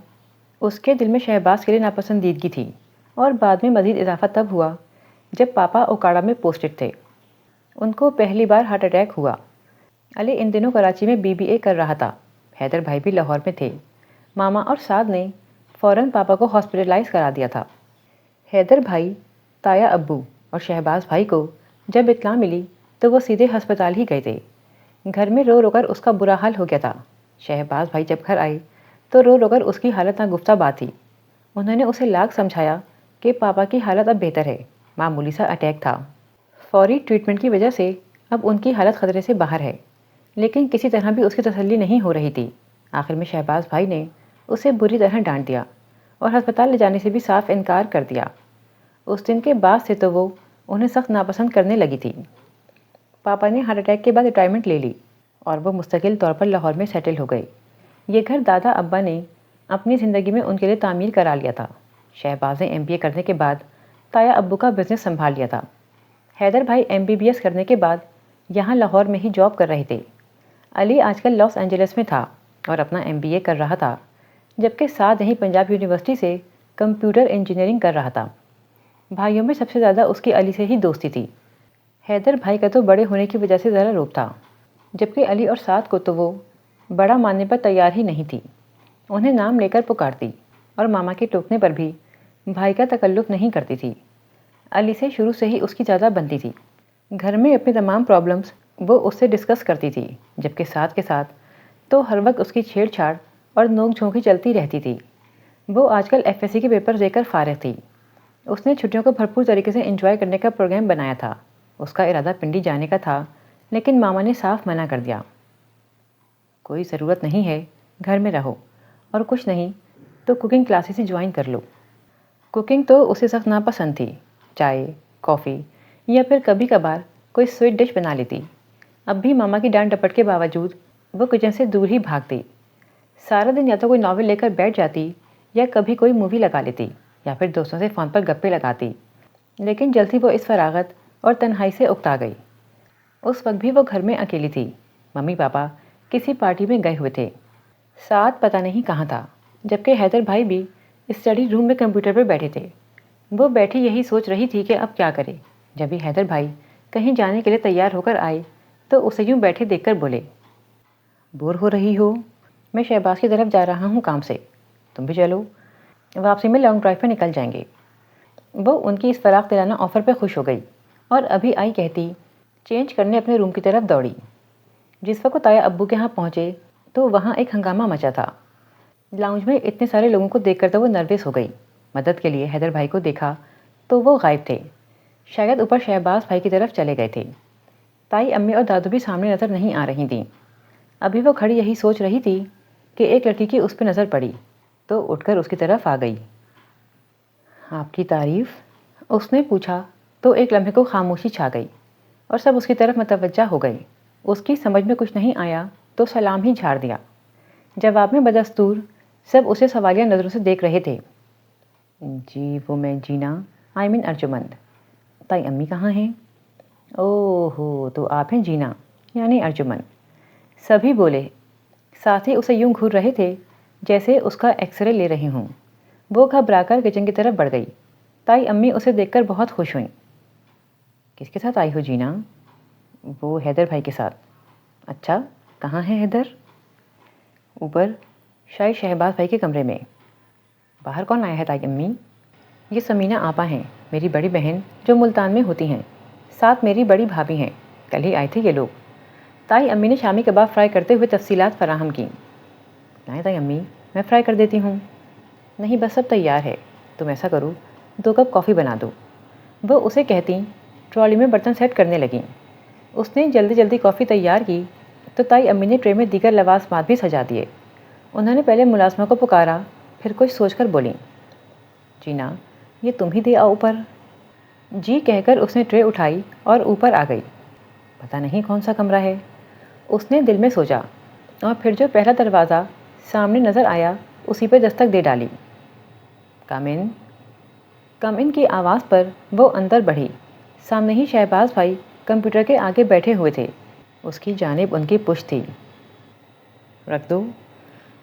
Speaker 1: اس کے دل میں شہباز کے لیے ناپسندیدگی تھی، اور بعد میں مزید اضافہ تب ہوا جب پاپا اوکاڑا میں پوسٹڈ تھے۔ ان کو پہلی بار ہارٹ اٹیک ہوا۔ علی ان دنوں کراچی میں BBA کر رہا تھا، حیدر بھائی بھی لاہور میں تھے۔ ماما اور سعد نے فوراً پاپا کو ہاسپٹلائز کرا دیا تھا۔ حیدر بھائی، تایا ابو اور شہباز بھائی کو جب اطلاع ملی تو وہ سیدھے ہسپتال ہی گئے تھے۔ گھر میں رو رو کر اس کا برا حال ہو گیا تھا۔ شہباز بھائی جب گھر آئے تو رو رو کر اس کی حالت ناگفتہ بات تھی۔ انہوں نے اسے لاکھ سمجھایا کہ پاپا کی حالت اب بہتر ہے، معمولی سا اٹیک تھا، فوری ٹریٹمنٹ کی وجہ سے اب ان کی حالت خطرے سے باہر ہے، لیکن کسی طرح بھی اس کی تسلی نہیں ہو رہی تھی۔ آخر میں شہباز بھائی نے اسے بری طرح ڈانٹ دیا اور ہسپتال لے جانے سے بھی صاف انکار کر دیا۔ اس دن کے بعد سے تو وہ انہیں سخت ناپسند کرنے لگی تھی۔ پاپا نے ہارٹ اٹیک کے بعد ریٹائرمنٹ لے لی اور وہ مستقل طور پر لاہور میں سیٹل ہو گئے۔ یہ گھر دادا ابا نے اپنی زندگی میں ان کے لیے تعمیر کرا لیا تھا۔ شہباز نے MBA کرنے کے بعد تایا ابو کا بزنس سنبھال لیا تھا۔ حیدر بھائی MBBS کرنے کے بعد یہاں لاہور میں ہی جاب کر رہے تھے۔ علی آج کل لاس اینجلس میں تھا اور اپنا MBA کر رہا تھا، جبکہ ساتھ ہی پنجاب یونیورسٹی سے کمپیوٹر انجینئرنگ کر رہا تھا۔ بھائیوں میں سب سے زیادہ اس کی علی سے ہی دوستی تھی۔ حیدر بھائی کا تو بڑے ہونے کی وجہ سے ذرا روب تھا، جبکہ علی اور سعد کو تو وہ بڑا ماننے پر تیار ہی نہیں تھی۔ انہیں نام لے کر پکارتی اور ماما کے ٹوکنے پر بھی بھائی کا تکلف نہیں کرتی تھی۔ علی سے شروع سے ہی اس کی زیادہ بنتی تھی۔ گھر میں اپنی تمام پرابلمز وہ اس سے ڈسکس کرتی تھی، جبکہ سعد کے ساتھ تو ہر وقت اس کی چھیڑ چھاڑ اور نوک جھونک ہی چلتی رہتی تھی۔ وہ آج کل FSC کے پیپر دے کر فارغ تھی۔ اس نے چھٹیوں کو بھرپور طریقے سے انجوائے کرنے کا پروگرام بنایا تھا۔ اس کا ارادہ پنڈی جانے کا تھا، لیکن ماما نے صاف منع کر دیا۔ کوئی ضرورت نہیں ہے، گھر میں رہو، اور کچھ نہیں تو کوکنگ کلاسز ہی جوائن کر لو۔ کوکنگ تو اسے سخت ناپسند تھی۔ چائے، کافی یا پھر کبھی کبھار کوئی سویٹ ڈش بنا لیتی۔ اب بھی ماما کی ڈانٹ ڈپٹ کے باوجود وہ کچن سے دور ہی بھاگتی۔ سارا دن یا تو کوئی ناول لے کر بیٹھ جاتی یا کبھی کوئی مووی لگا لیتی یا پھر دوستوں سے فون پر گپے لگاتی، لیکن جلدی وہ اس فراغت اور تنہائی سے اکتا گئی۔ اس وقت بھی وہ گھر میں اکیلی تھی۔ ممی پاپا کسی پارٹی میں گئے ہوئے تھے۔ سعد پتہ نہیں کہاں تھا، جبکہ حیدر بھائی بھی اسٹڈی روم میں کمپیوٹر پہ بیٹھے تھے۔ وہ بیٹھی یہی سوچ رہی تھی کہ اب کیا کرے، جب ہی حیدر بھائی کہیں جانے کے لیے تیار ہو کر آئے تو اسے یوں بیٹھے دیکھ کر بولے، بور ہو رہی ہو؟ میں شہباز کی طرف جا رہا ہوں کام سے، تم بھی چلو، واپسی میں لانگ ڈرائیو پہ نکل جائیں گے۔ وہ ان کی اس فراغ دلانہ آفر پہ خوش ہو گئی اور ابھی آئی کہتی چینج کرنے اپنے روم کی طرف دوڑی۔ جس وقت تایا ابو کے ہاں پہنچے تو وہاں ایک ہنگامہ مچا تھا۔ لاؤنج میں اتنے سارے لوگوں کو دیکھ کر تو وہ نروس ہو گئی۔ مدد کے لیے حیدر بھائی کو دیکھا تو وہ غائب تھے، شاید اوپر شہباز بھائی کی طرف چلے گئے تھے۔ تائی امی اور دادو بھی سامنے نظر نہیں آ رہی تھیں۔ ابھی وہ کھڑی یہی سوچ رہی تھی کہ ایک لڑکی کی اس پہ نظر پڑی تو اٹھ کر اس کی طرف آ گئی۔ آپ کی تعریف؟ اس نے پوچھا تو ایک لمحے کو خاموشی چھا گئی اور سب اس کی طرف متوجہ ہو گئے۔ اس کی سمجھ میں کچھ نہیں آیا تو سلام ہی جھاڑ دیا۔ جواب میں بدستور سب اسے سوالیہ نظروں سے دیکھ رہے تھے۔ جی وہ میں جینا، ارجمند۔ تائی امی کہاں ہیں؟ اوہ ہو، تو آپ ہیں جینا، یعنی ارجمند۔ سبھی بولے، ساتھ ہی اسے یوں گھور رہے تھے جیسے اس کا ایکس رے لے رہے ہوں۔ وہ گھبرا کر کچن کی طرف بڑھ گئی۔ تائی امی اسے دیکھ کر بہت خوش ہوئیں۔ کس کے ساتھ آئی ہو جینا؟ وہ حیدر بھائی کے ساتھ۔ اچھا، کہاں ہے حیدر؟ اوپر، شاید شہباز بھائی کے کمرے میں۔ باہر کون آیا ہے تائی امی؟ یہ سمینہ آپا ہیں، میری بڑی بہن جو ملتان میں ہوتی ہیں، ساتھ میری بڑی بھابھی ہیں، کل ہی آئے تھے یہ لوگ۔ تائی امی نے شامی کباب فرائی کرتے ہوئے تفصیلات فراہم کیں۔ لائیں تائی امی، میں فرائی کر دیتی ہوں۔ نہیں بس سب تیار ہے، تم ایسا کرو 2 کپ کافی بنا دو۔ وہ اسے کہتی ٹرالی میں برتن سیٹ کرنے لگیں۔ اس نے جلدی جلدی کافی تیار کی تو تائی امی نے ٹرے میں دیگر لوازمات بھی سجا دیے۔ انہوں نے پہلے ملازمہ کو پکارا، پھر کچھ سوچ کر بولیں، جینا یہ تم ہی دے آؤ اوپر۔ جی کہہ کر اس نے ٹرے اٹھائی اور اوپر آ گئی۔ پتہ نہیں کون سا کمرہ ہے، اس نے دل میں سوچا، اور پھر جو پہلا دروازہ سامنے نظر آیا اسی پہ دستک دے ڈالی۔ کم ان۔ کم ان کی آواز پر وہ اندر بڑھی۔ سامنے ہی شہباز بھائی کمپیوٹر کے آگے بیٹھے ہوئے تھے، اس کی جانب ان کی پشت تھی۔ رکھ دو۔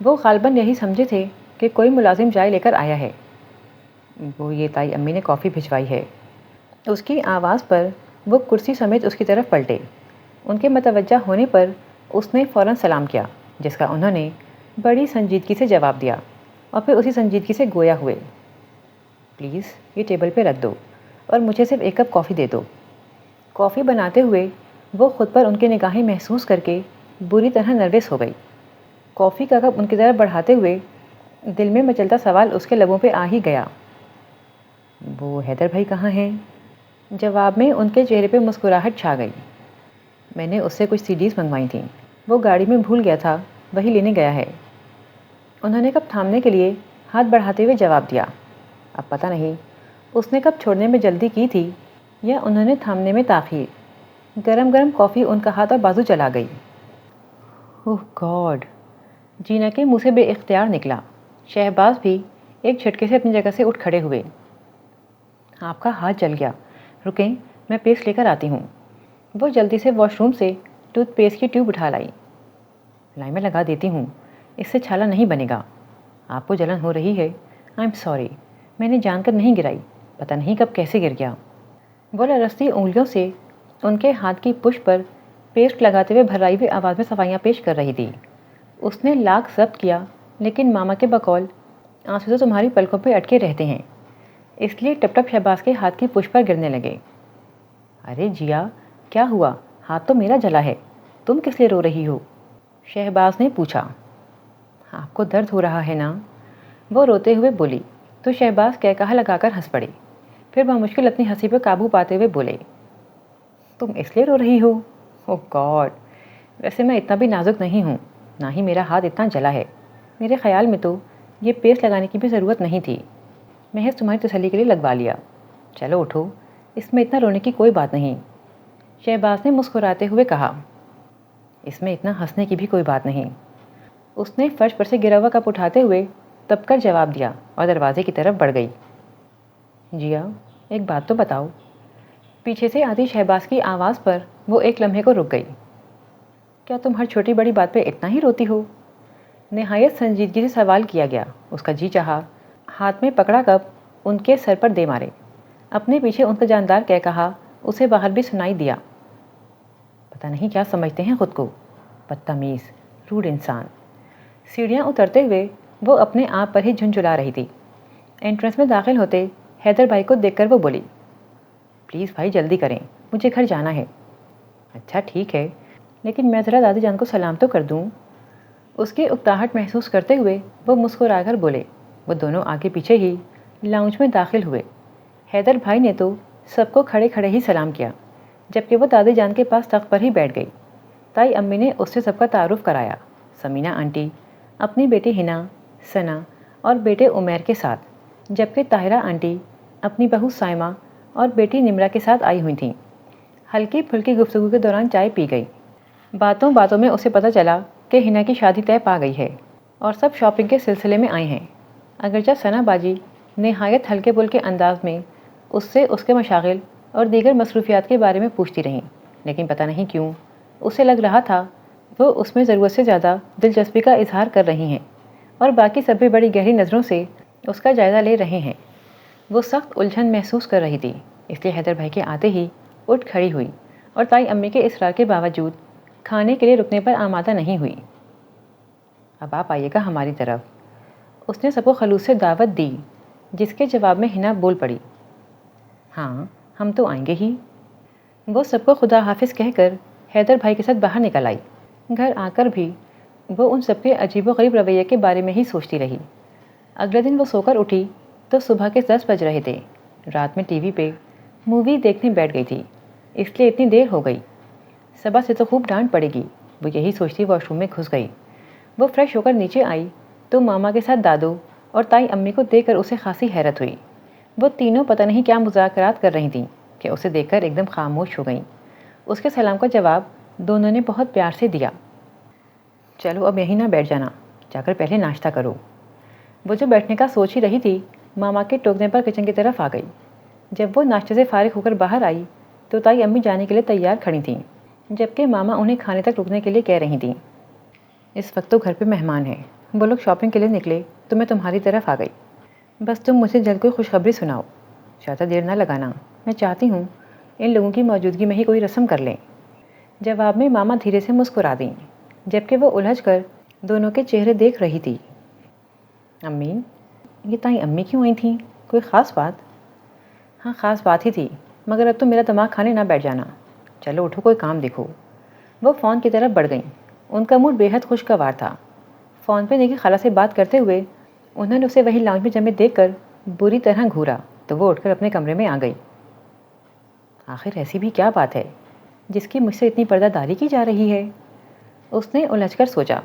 Speaker 1: وہ غالباً یہی سمجھے تھے کہ کوئی ملازم جائے لے کر آیا ہے۔ وہ یہ تائی امی نے کافی بھجوائی ہے۔ اس کی آواز پر وہ کرسی سمیت اس کی طرف پلٹے۔ ان کے متوجہ ہونے پر اس نے فوراً سلام کیا، جس کا انہوں نے بڑی سنجیدگی سے جواب دیا اور پھر اسی سنجیدگی سے گویا ہوئے، پلیز یہ ٹیبل پہ رکھ دو اور مجھے صرف 1 کپ کافی دے دو۔ کافی بناتے ہوئے وہ خود پر ان کی نگاہیں محسوس کر کے بری طرح نروس ہو گئی۔ کافی کا کپ ان کی طرف بڑھاتے ہوئے دل میں مچلتا سوال اس کے لبوں پہ آ ہی گیا، وہ حیدر بھائی کہاں ہیں؟ جواب میں ان کے چہرے پہ مسکراہٹ چھا گئی۔ میں نے اس سے کچھ CDs منگوائی تھیں، وہ گاڑی میں بھول گیا تھا، وہی لینے گیا ہے۔ انہوں نے کپ تھامنے کے لیے ہاتھ بڑھاتے ہوئے جواب دیا۔ اب پتہ نہیں اس نے کپ چھوڑنے میں جلدی کی تھی یا انہوں نے تھامنے میں تاخیر۔ گرم گرم کافی ان کا ہاتھ اور بازو چلا گئی۔ اوہ گاڈ! جینا کے منہ سے بے اختیار نکلا۔ شہباز بھی ایک جھٹکے سے اپنی جگہ سے اٹھ کھڑے ہوئے۔ آپ کا ہاتھ جل گیا، رکیں میں پیسٹ لے کر آتی ہوں۔ وہ جلدی سے واش روم سے ٹوتھ پیسٹ کی ٹیوب اٹھا لائی میں لگا دیتی ہوں، اس سے چھالا نہیں بنے گا۔ آپ کو جلن ہو رہی ہے؟ آئی ایم سوری، میں نے جان کر نہیں گرائی، پتہ نہیں کب کیسے گر گیا۔ وہ لرزتی انگلیوں سے ان کے ہاتھ کی پشت پر پیسٹ لگاتے ہوئے بھرائی ہوئی آواز میں صفائیاں پیش کر رہی تھی۔ اس نے لاکھ ضبط کیا، لیکن ماما کے بقول آنسو تو تمہاری پلکوں پہ اٹکے رہتے ہیں، اس لیے ٹپ ٹپ شہباز کے ہاتھ کی پشت پر گرنے لگے۔ ارے جیا کیا ہوا؟ ہاتھ تو میرا جلا ہے، تم کس لیے رو رہی ہو؟ شہباز نے پوچھا۔ آپ کو درد ہو رہا ہے نا؟ وہ روتے ہوئے بولی تو شہباز کہا لگا کر ہنس پڑے، پھر بمشکل اپنی ہنسی پہ قابو پاتے ہوئے بولے، تم اس لیے رو رہی ہو؟ اوہ گاڈ! ویسے میں اتنا بھی نازک نہیں ہوں، نہ ہی میرا ہاتھ اتنا جلا ہے۔ میرے خیال میں تو یہ پیسٹ لگانے کی بھی ضرورت نہیں تھی، محض تمہاری تسلی کے لیے لگوا لیا۔ چلو اٹھو، اس میں اتنا رونے کی کوئی بات نہیں۔ شہباز نے مسکراتے ہوئے کہا، اس میں اتنا ہنسنے کی بھی کوئی بات نہیں۔ اس نے فرش پر سے گرا ہوا کپ اٹھاتے ہوئے تب کر جواب دیا اور دروازے کی طرف بڑھ گئی۔ جیا ایک بات تو بتاؤ۔ پیچھے سے آتی شہباز کی آواز پر وہ ایک لمحے کو رک گئی۔ کیا تم ہر چھوٹی بڑی بات پہ اتنا ہی روتی ہو؟ نہایت سنجیدگی سے سوال کیا گیا۔ اس کا جی چاہا ہاتھ میں پکڑا کپ ان کے سر پر دے مارے۔ اپنے پیچھے ان کا جاندار کہا اسے باہر بھی سنائی دیا، پتہ نہیں کیا سمجھتے ہیں خود کو، بدتمیز روڈ انسان۔ سیڑھیاں اترتے ہوئے وہ اپنے آپ پر ہی جھنجھلا رہی تھی۔ انٹرنس میں داخل ہوتے حیدر بھائی کو دیکھ کر وہ بولی، پلیز بھائی جلدی کریں، مجھے گھر جانا ہے۔ اچھا ٹھیک ہے، لیکن میں ذرا دادی جان کو سلام تو کر دوں۔ اس کی اکتاہٹ محسوس کرتے ہوئے وہ مسکرا کر بولے۔ وہ دونوں آگے پیچھے ہی لاؤنج میں داخل ہوئے۔ حیدر بھائی نے تو سب کو کھڑے کھڑے ہی سلام کیا، جبکہ وہ دادی جان کے پاس تخت پر ہی بیٹھ گئی۔ تائی امی نے اس سے سب کا تعارف کرایا، سمینہ آنٹی اپنی بیٹی ہنا، ثنا اور بیٹے عمیر کے ساتھ، جبکہ طاہرہ آنٹی اپنی بہو سائمہ اور بیٹی نمرہ کے ساتھ آئی ہوئی تھیں۔ ہلکی پھلکی گفتگو کے دوران چائے پی گئی۔ باتوں باتوں میں اسے پتہ چلا کہ ہنا کی شادی طے پا گئی ہے اور سب شاپنگ کے سلسلے میں آئے ہیں۔ اگرچہ ثنا باجی نہایت ہلکے پھلکے انداز میں اس سے اس کے مشاغل اور دیگر مصروفیات کے بارے میں پوچھتی رہیں، لیکن پتہ نہیں کیوں اسے لگ رہا تھا وہ اس میں ضرورت سے زیادہ دلچسپی کا اظہار کر رہی ہیں اور باقی سب بھی بڑی گہری نظروں سے اس کا جائزہ لے رہے ہیں۔ وہ سخت الجھن محسوس کر رہی تھی، اس لیے حیدر بھائی کے آتے ہی اٹھ کھڑی ہوئی اور تائی امی کے اصرار کے باوجود کھانے کے لیے رکنے پر آمادہ نہیں ہوئی۔ اب آپ آئیے گا ہماری طرف، اس نے سب کو خلوص سے دعوت دی، جس کے جواب میں ہنا بول پڑی، ہاں ہم تو آئیں گے ہی۔ وہ سب کو خدا حافظ کہہ کر حیدر بھائی کے ساتھ باہر نکل آئی۔ گھر آ کر بھی وہ ان سب کے عجیب و غریب رویے کے بارے میں ہی سوچتی رہی۔ اگلے دن وہ سو کر اٹھی تو صبح کے 10 بج رہے تھے۔ رات میں TV پہ مووی دیکھنے بیٹھ گئی تھی، اس لیے اتنی دیر ہو گئی۔ صبح سے تو خوب ڈانٹ پڑے گی، وہ یہی سوچتی واش روم میں گھس گئی۔ وہ فریش ہو کر نیچے آئی تو ماما کے ساتھ دادو اور تائی امی کو دیکھ کر اسے خاصی حیرت ہوئی۔ وہ تینوں پتہ نہیں کیا مذاکرات کر رہی تھیں کہ اسے دیکھ کر ایک دم خاموش ہو گئیں۔ اس کے سلام کا جواب دونوں نے بہت پیار سے دیا۔ چلو اب یہیں نہ بیٹھ جانا، جا کر پہلے ناشتہ کرو۔ وہ جو بیٹھنے کا سوچ ہی رہی تھی، ماما کے ٹوکنے پر کچن کی طرف آ گئی۔ جب وہ ناشتے سے فارغ ہو کر باہر آئی تو تائی امی جانے کے لیے تیار کھڑی تھیں، جبکہ ماما انہیں کھانے تک رکنے کے لیے کہہ رہی تھیں۔ اس وقت تو گھر پہ مہمان ہیں، وہ لوگ شاپنگ کے لیے نکلے تو میں تمہاری طرف آ گئی۔ بس تم مجھے جلد کوئی خوشخبری سناؤ، زیادہ دیر نہ لگانا، میں چاہتی ہوں ان لوگوں کی موجودگی میں ہی کوئی رسم کر لیں۔ جواب میں ماما دھیرے سے مسکرا دیں، جبکہ وہ الجھ کر دونوں کے چہرے دیکھ رہی تھی۔ امی، یہ تائی امی کیوں آئی تھیں؟ کوئی خاص بات؟ ہاں خاص بات ہی تھی، مگر اب تو میرا دماغ کھانے نہ بیٹھ جانا، چلو اٹھو کوئی کام دیکھو۔ وہ فون کی طرف بڑھ گئیں۔ ان کا موڈ بے حد خوشگوار تھا۔ فون پہ نیکی خالہ سے بات کرتے ہوئے انہوں نے اسے وہی لاؤنج میں جمے دیکھ کر بری طرح گھورا تو وہ اٹھ کر اپنے کمرے میں آ گئی۔ آخر ایسی بھی کیا بات ہے جس کی مجھ سے اتنی پردہ داری کی جا رہی ہے؟ اس نے الجھ کر سوچا،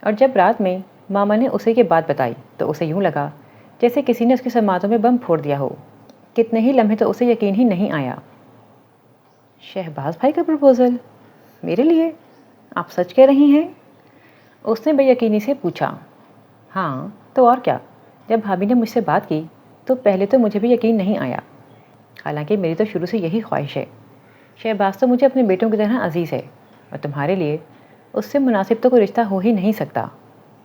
Speaker 1: اور جب رات میں ماما نے اسے یہ بات بتائی تو اسے یوں لگا جیسے کسی نے اس کی سماعتوں میں بم پھوڑ دیا ہو۔ کتنے ہی لمحے تو اسے یقین ہی نہیں آیا۔ شہباز بھائی کا پرپوزل میرے لیے؟ آپ سچ کہہ رہی ہیں؟ اس نے بے یقینی سے پوچھا۔ ہاں تو اور کیا، جب بھابھی نے مجھ سے بات کی تو پہلے تو مجھے بھی یقین نہیں آیا، حالانکہ میری تو شروع سے یہی خواہش ہے۔ شہباز تو مجھے اپنے بیٹوں کی طرح عزیز ہے، اور تمہارے لیے اس سے مناسب تو کوئی رشتہ ہو ہی نہیں سکتا۔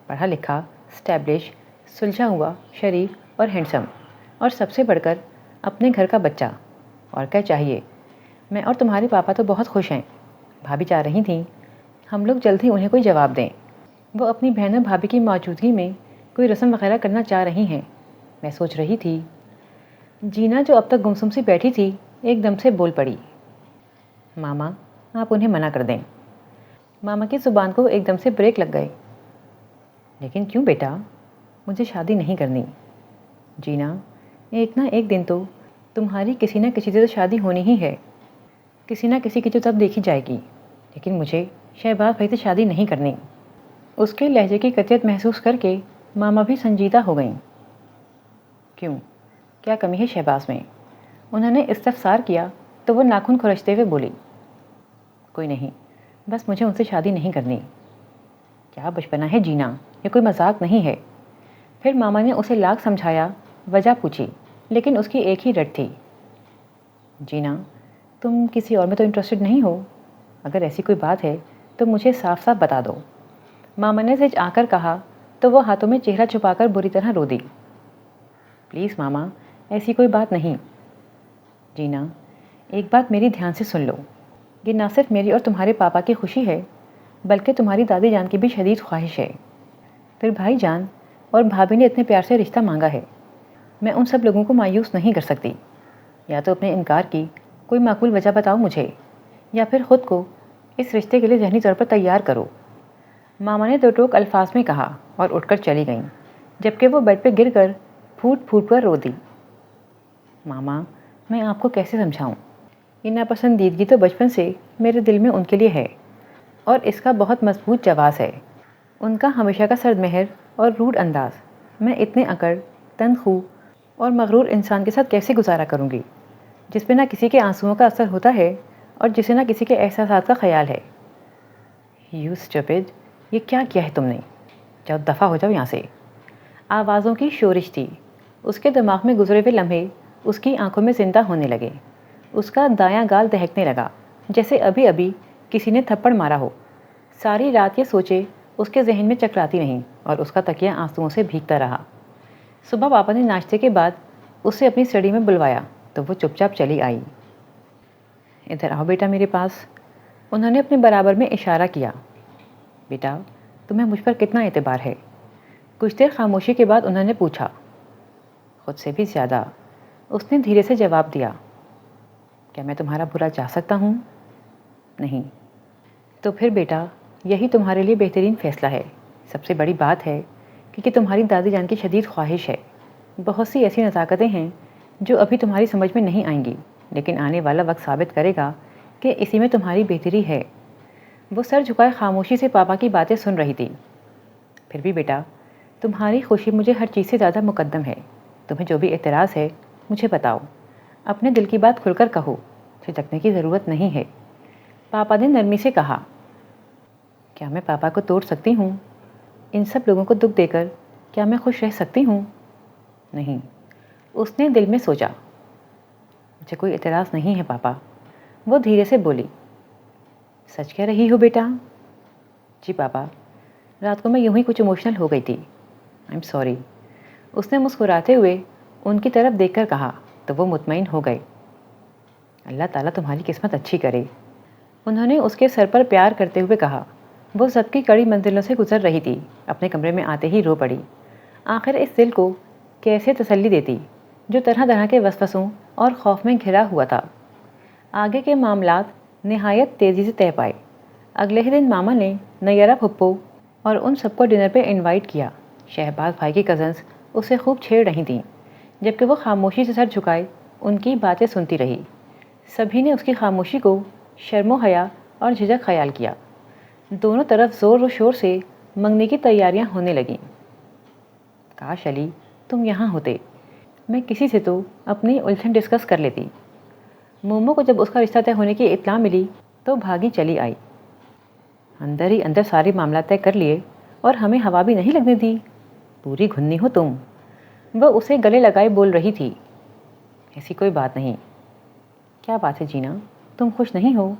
Speaker 1: پڑھا لکھا، اسٹیبلش، سلجھا ہوا، شریف اور ہینڈسم، اور سب سے بڑھ کر اپنے گھر کا بچہ، اور کیا چاہیے؟ میں اور تمہارے پاپا تو بہت خوش ہیں۔ بھابھی چاہ رہی تھیں ہم لوگ جلد ہی انہیں کوئی جواب دیں۔ وہ اپنی بہنوں بھابھی کی موجودگی میں کوئی رسم وغیرہ کرنا چاہ رہی ہیں۔ میں سوچ رہی تھی۔ جینا جو اب تک گمسم سی بیٹھی تھی ایک دم سے بول پڑی۔ ماما آپ انہیں منع کر دیں۔ ماما کی زبان کو ایک دم سے بریک لگ گئے۔ لیکن کیوں بیٹا؟ مجھے شادی نہیں کرنی۔ جینا ایک نہ ایک دن تو تمہاری کسی نہ کسی سے تو شادی ہونی ہی ہے، کسی نہ کسی کی تو تب دیکھی جائے گی، لیکن مجھے شہباز بھائی سے شادی نہیں کرنی۔ اس کے لہجے کی قطعیت محسوس کر کے ماما بھی سنجیدہ ہو گئیں۔ کیوں؟ کیا کمی ہے شہباز میں؟ انہوں نے استفسار کیا تو وہ ناخن کھرچتے ہوئے بولی۔ کوئی نہیں، بس مجھے ان سے شادی نہیں کرنی۔ کیا بچپنا ہے جینا، یہ کوئی مذاق نہیں ہے۔ پھر ماما نے اسے لاکھ سمجھایا، وجہ پوچھی، لیکن اس کی ایک ہی رٹ تھی۔ جینا تم کسی اور میں تو انٹرسٹڈ نہیں ہو؟ اگر ایسی کوئی بات ہے تو مجھے صاف صاف بتا دو۔ ماما نے سچ آ کر کہا تو وہ ہاتھوں میں چہرہ چھپا کر بری طرح رو دی۔ پلیز ماما، ایسی کوئی بات نہیں۔ جینا ایک بات میری دھیان سے سن لو، یہ نہ صرف میری اور تمہارے پاپا کی خوشی ہے بلکہ تمہاری دادی جان کی بھی شدید خواہش ہے۔ پھر بھائی جان اور بھابھی نے اتنے پیار سے رشتہ مانگا ہے، میں ان سب لوگوں کو مایوس نہیں کر سکتی۔ یا تو اپنے انکار کی کوئی معقول وجہ بتاؤ مجھے، یا پھر خود کو اس رشتے کے لیے ذہنی طور پر تیار کرو۔ ماما نے دو ٹوک الفاظ میں کہا اور اٹھ کر چلی گئیں، جبکہ وہ بیڈ پہ گر کر پھوٹ پھوٹ کر رو دی۔ ماما میں آپ کو کیسے سمجھاؤں؟ یہ ناپسندیدگی تو بچپن سے میرے دل میں ان کے لیے ہے، اور اس کا بہت مضبوط جواز ہے۔ ان کا ہمیشہ کا سرد مہر اور روڈ انداز میں اتنے اکڑ، تنخو اور مغرور انسان کے ساتھ کیسے گزارا کروں گی، جس پہ نہ کسی کے آنسوؤں کا اثر ہوتا ہے اور جسے نہ کسی کے احساسات کا خیال ہے۔ یو اسٹوپڈ، یہ کیا کیا ہے تم نے؟ جاؤ دفع ہو جاؤ یہاں سے۔ آوازوں کی شورش تھی۔ اس کے دماغ میں گزرے ہوئے لمحے اس کی آنکھوں میں زندہ ہونے لگے۔ اس کا دایاں گال دہکنے لگا جیسے ابھی ابھی کسی نے تھپڑ مارا ہو۔ ساری رات یہ سوچے اس کے ذہن میں چکراتی رہیں اور اس کا تکیہ آنسوؤں سے بھیگتا رہا۔ صبح پاپا نے ناشتے کے بعد اسے اپنی اسٹڈی میں بلوایا تو وہ چپ چاپ چلی آئی۔ ادھر آؤ بیٹا میرے پاس۔ انہوں نے اپنے برابر میں اشارہ کیا۔ بیٹا تمہیں مجھ پر کتنا اعتبار ہے؟ کچھ دیر خاموشی کے بعد انہوں نے پوچھا۔ خود سے بھی زیادہ، اس نے دھیرے سے جواب دیا۔ کیا میں تمہارا برا چاہ سکتا ہوں؟ نہیں۔ تو پھر بیٹا یہی تمہارے لیے بہترین فیصلہ ہے۔ سب سے بڑی بات ہے کہ تمہاری دادی جان کی شدید خواہش ہے۔ بہت سی ایسی نزاکتیں ہیں جو ابھی تمہاری سمجھ میں نہیں آئیں گی، لیکن آنے والا وقت ثابت کرے گا کہ اسی میں تمہاری بہتری ہے۔ وہ سر جھکائے خاموشی سے پاپا کی باتیں سن رہی تھی۔ پھر بھی بیٹا تمہاری خوشی مجھے ہر چیز سے زیادہ مقدم ہے۔ تمہیں جو بھی اعتراض ہے مجھے بتاؤ، اپنے دل کی بات کھل کر کہو، جھجکنے کی ضرورت نہیں ہے۔ پاپا نے نرمی سے کہا۔ کیا میں پاپا کو توڑ سکتی ہوں؟ ان سب لوگوں کو دکھ دے کر کیا میں خوش رہ سکتی ہوں؟ نہیں۔ اس نے دل میں سوچا۔ مجھے کوئی اعتراض نہیں ہے پاپا، وہ دھیرے سے بولی۔ سچ کہہ رہی ہو بیٹا؟ جی پاپا، رات کو میں یوں ہی کچھ ایموشنل ہو گئی تھی، آئی ایم سوری۔ اس نے مسکراتے ہوئے ان کی طرف دیکھ کر کہا تو وہ مطمئن ہو گئے۔ اللہ تعالیٰ تمہاری قسمت اچھی کرے، انہوں نے اس کے سر پر پیار کرتے ہوئے کہا۔ وہ سب کی کڑی منزلوں سے گزر رہی تھی، اپنے کمرے میں آتے ہی رو پڑی۔ آخر اس دل کو کیسے تسلی دیتی جو طرح طرح کے وسوسوں اور خوف میں گھرا ہوا تھا۔ آگے کے معاملات نہایت تیزی سے طے پائے۔ اگلے ہی دن ماما نے نیرہ پھپھو اور ان سب کو ڈنر پہ انوائٹ کیا۔ شہباز بھائی کی کزنس اسے خوب چھیڑ رہی تھیں، جبکہ وہ خاموشی سے سر جھکائے ان کی باتیں سنتی رہی۔ سبھی نے اس کی خاموشی کو شرم و حیا اور جھجک خیال کیا۔ دونوں طرف زور و شور سے منگنی کی تیاریاں ہونے لگیں۔ کاش علی تم یہاں ہوتے، میں کسی سے تو اپنی الجھن ڈسکس کر لیتی۔ مومو کو جب اس کا رشتہ طے ہونے کی اطلاع ملی تو بھاگی چلی آئی۔ اندر ہی اندر سارے معاملات طے کر لیے اور ہمیں ہوا بھی نہیں لگنے دی، پوری گھنی ہو تم۔ وہ اسے گلے لگائے بول رہی تھی۔ ایسی کوئی بات نہیں۔ کیا بات ہے جینا، تم خوش نہیں ہو؟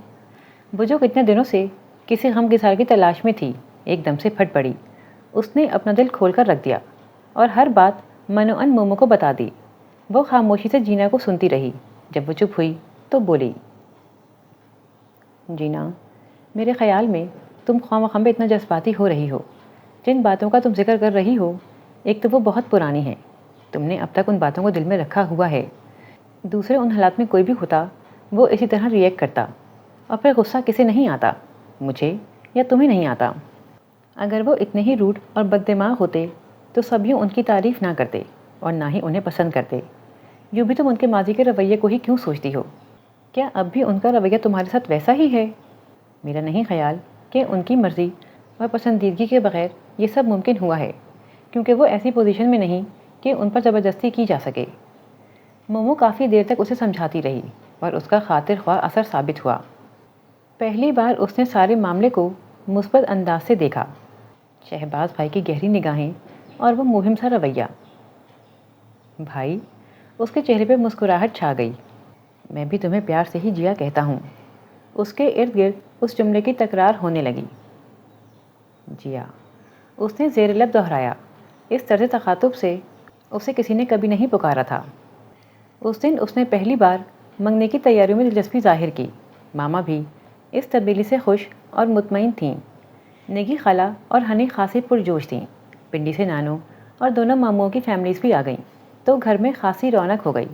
Speaker 1: وہ جو کتنے دنوں سے کسی غم گسار کی تلاش میں تھی ایک دم سے پھٹ پڑی۔ اس نے اپنا دل کھول کر رکھ دیا اور ہر بات منوعن مومو کو بتا دی۔ وہ خاموشی سے جینا کو سنتی رہی۔ جب وہ چپ ہوئی تو بولی، جینا میرے خیال میں تم خواہ مخواہ اتنا جذباتی ہو رہی ہو۔ جن باتوں کا تم ذکر کر رہی ہو ایک تو وہ بہت پرانی ہیں، تم نے اب تک ان باتوں کو دل میں رکھا ہوا ہے۔ دوسرے ان حالات میں کوئی بھی ہوتا وہ اسی طرح ریئیکٹ کرتا، اور پھر غصہ کسے نہیں آتا، مجھے یا تمہیں نہیں آتا۔ اگر وہ اتنے ہی روڈ اور بد دماغ ہوتے تو سب یوں ان کی تعریف نہ کرتے اور نہ ہی انہیں پسند کرتے۔ یوں بھی تم ان کے ماضی کے رویے کو ہی کیوں سوچتی ہو؟ کیا اب بھی ان کا رویہ تمہارے ساتھ ویسا ہی ہے؟ میرا نہیں خیال کہ ان کی مرضی اور پسندیدگی کے بغیر یہ سب ممکن ہوا ہے، کیونکہ وہ ایسی پوزیشن میں نہیں کہ ان پر زبردستی کی جا سکے۔ مومو کافی دیر تک اسے سمجھاتی رہی اور اس کا خاطر خواہ اثر ثابت ہوا۔ پہلی بار اس نے سارے معاملے کو مثبت انداز سے دیکھا۔ شہباز بھائی کی گہری نگاہیں اور وہ مہم سا رویہ۔ بھائی، اس کے چہرے پہ مسکراہٹ چھا گئی۔ میں بھی تمہیں پیار سے ہی جیا کہتا ہوں۔ اس کے ارد گرد اس جملے کی تکرار ہونے لگی۔ جیا، اس نے زیر لب دہرایا۔ اس طرز تخاطب سے اسے کسی نے کبھی نہیں پکارا تھا۔ اس دن اس نے پہلی بار منگنے کی تیاریوں میں دلچسپی ظاہر کی۔ ماما بھی اس تبدیلی سے خوش اور مطمئن تھیں۔ نگی خالہ اور ہنی خاصی پرجوش تھیں۔ پنڈی سے نانو اور دونوں ماموں کی فیملیز بھی آ گئیں تو گھر میں خاصی رونق ہو گئی۔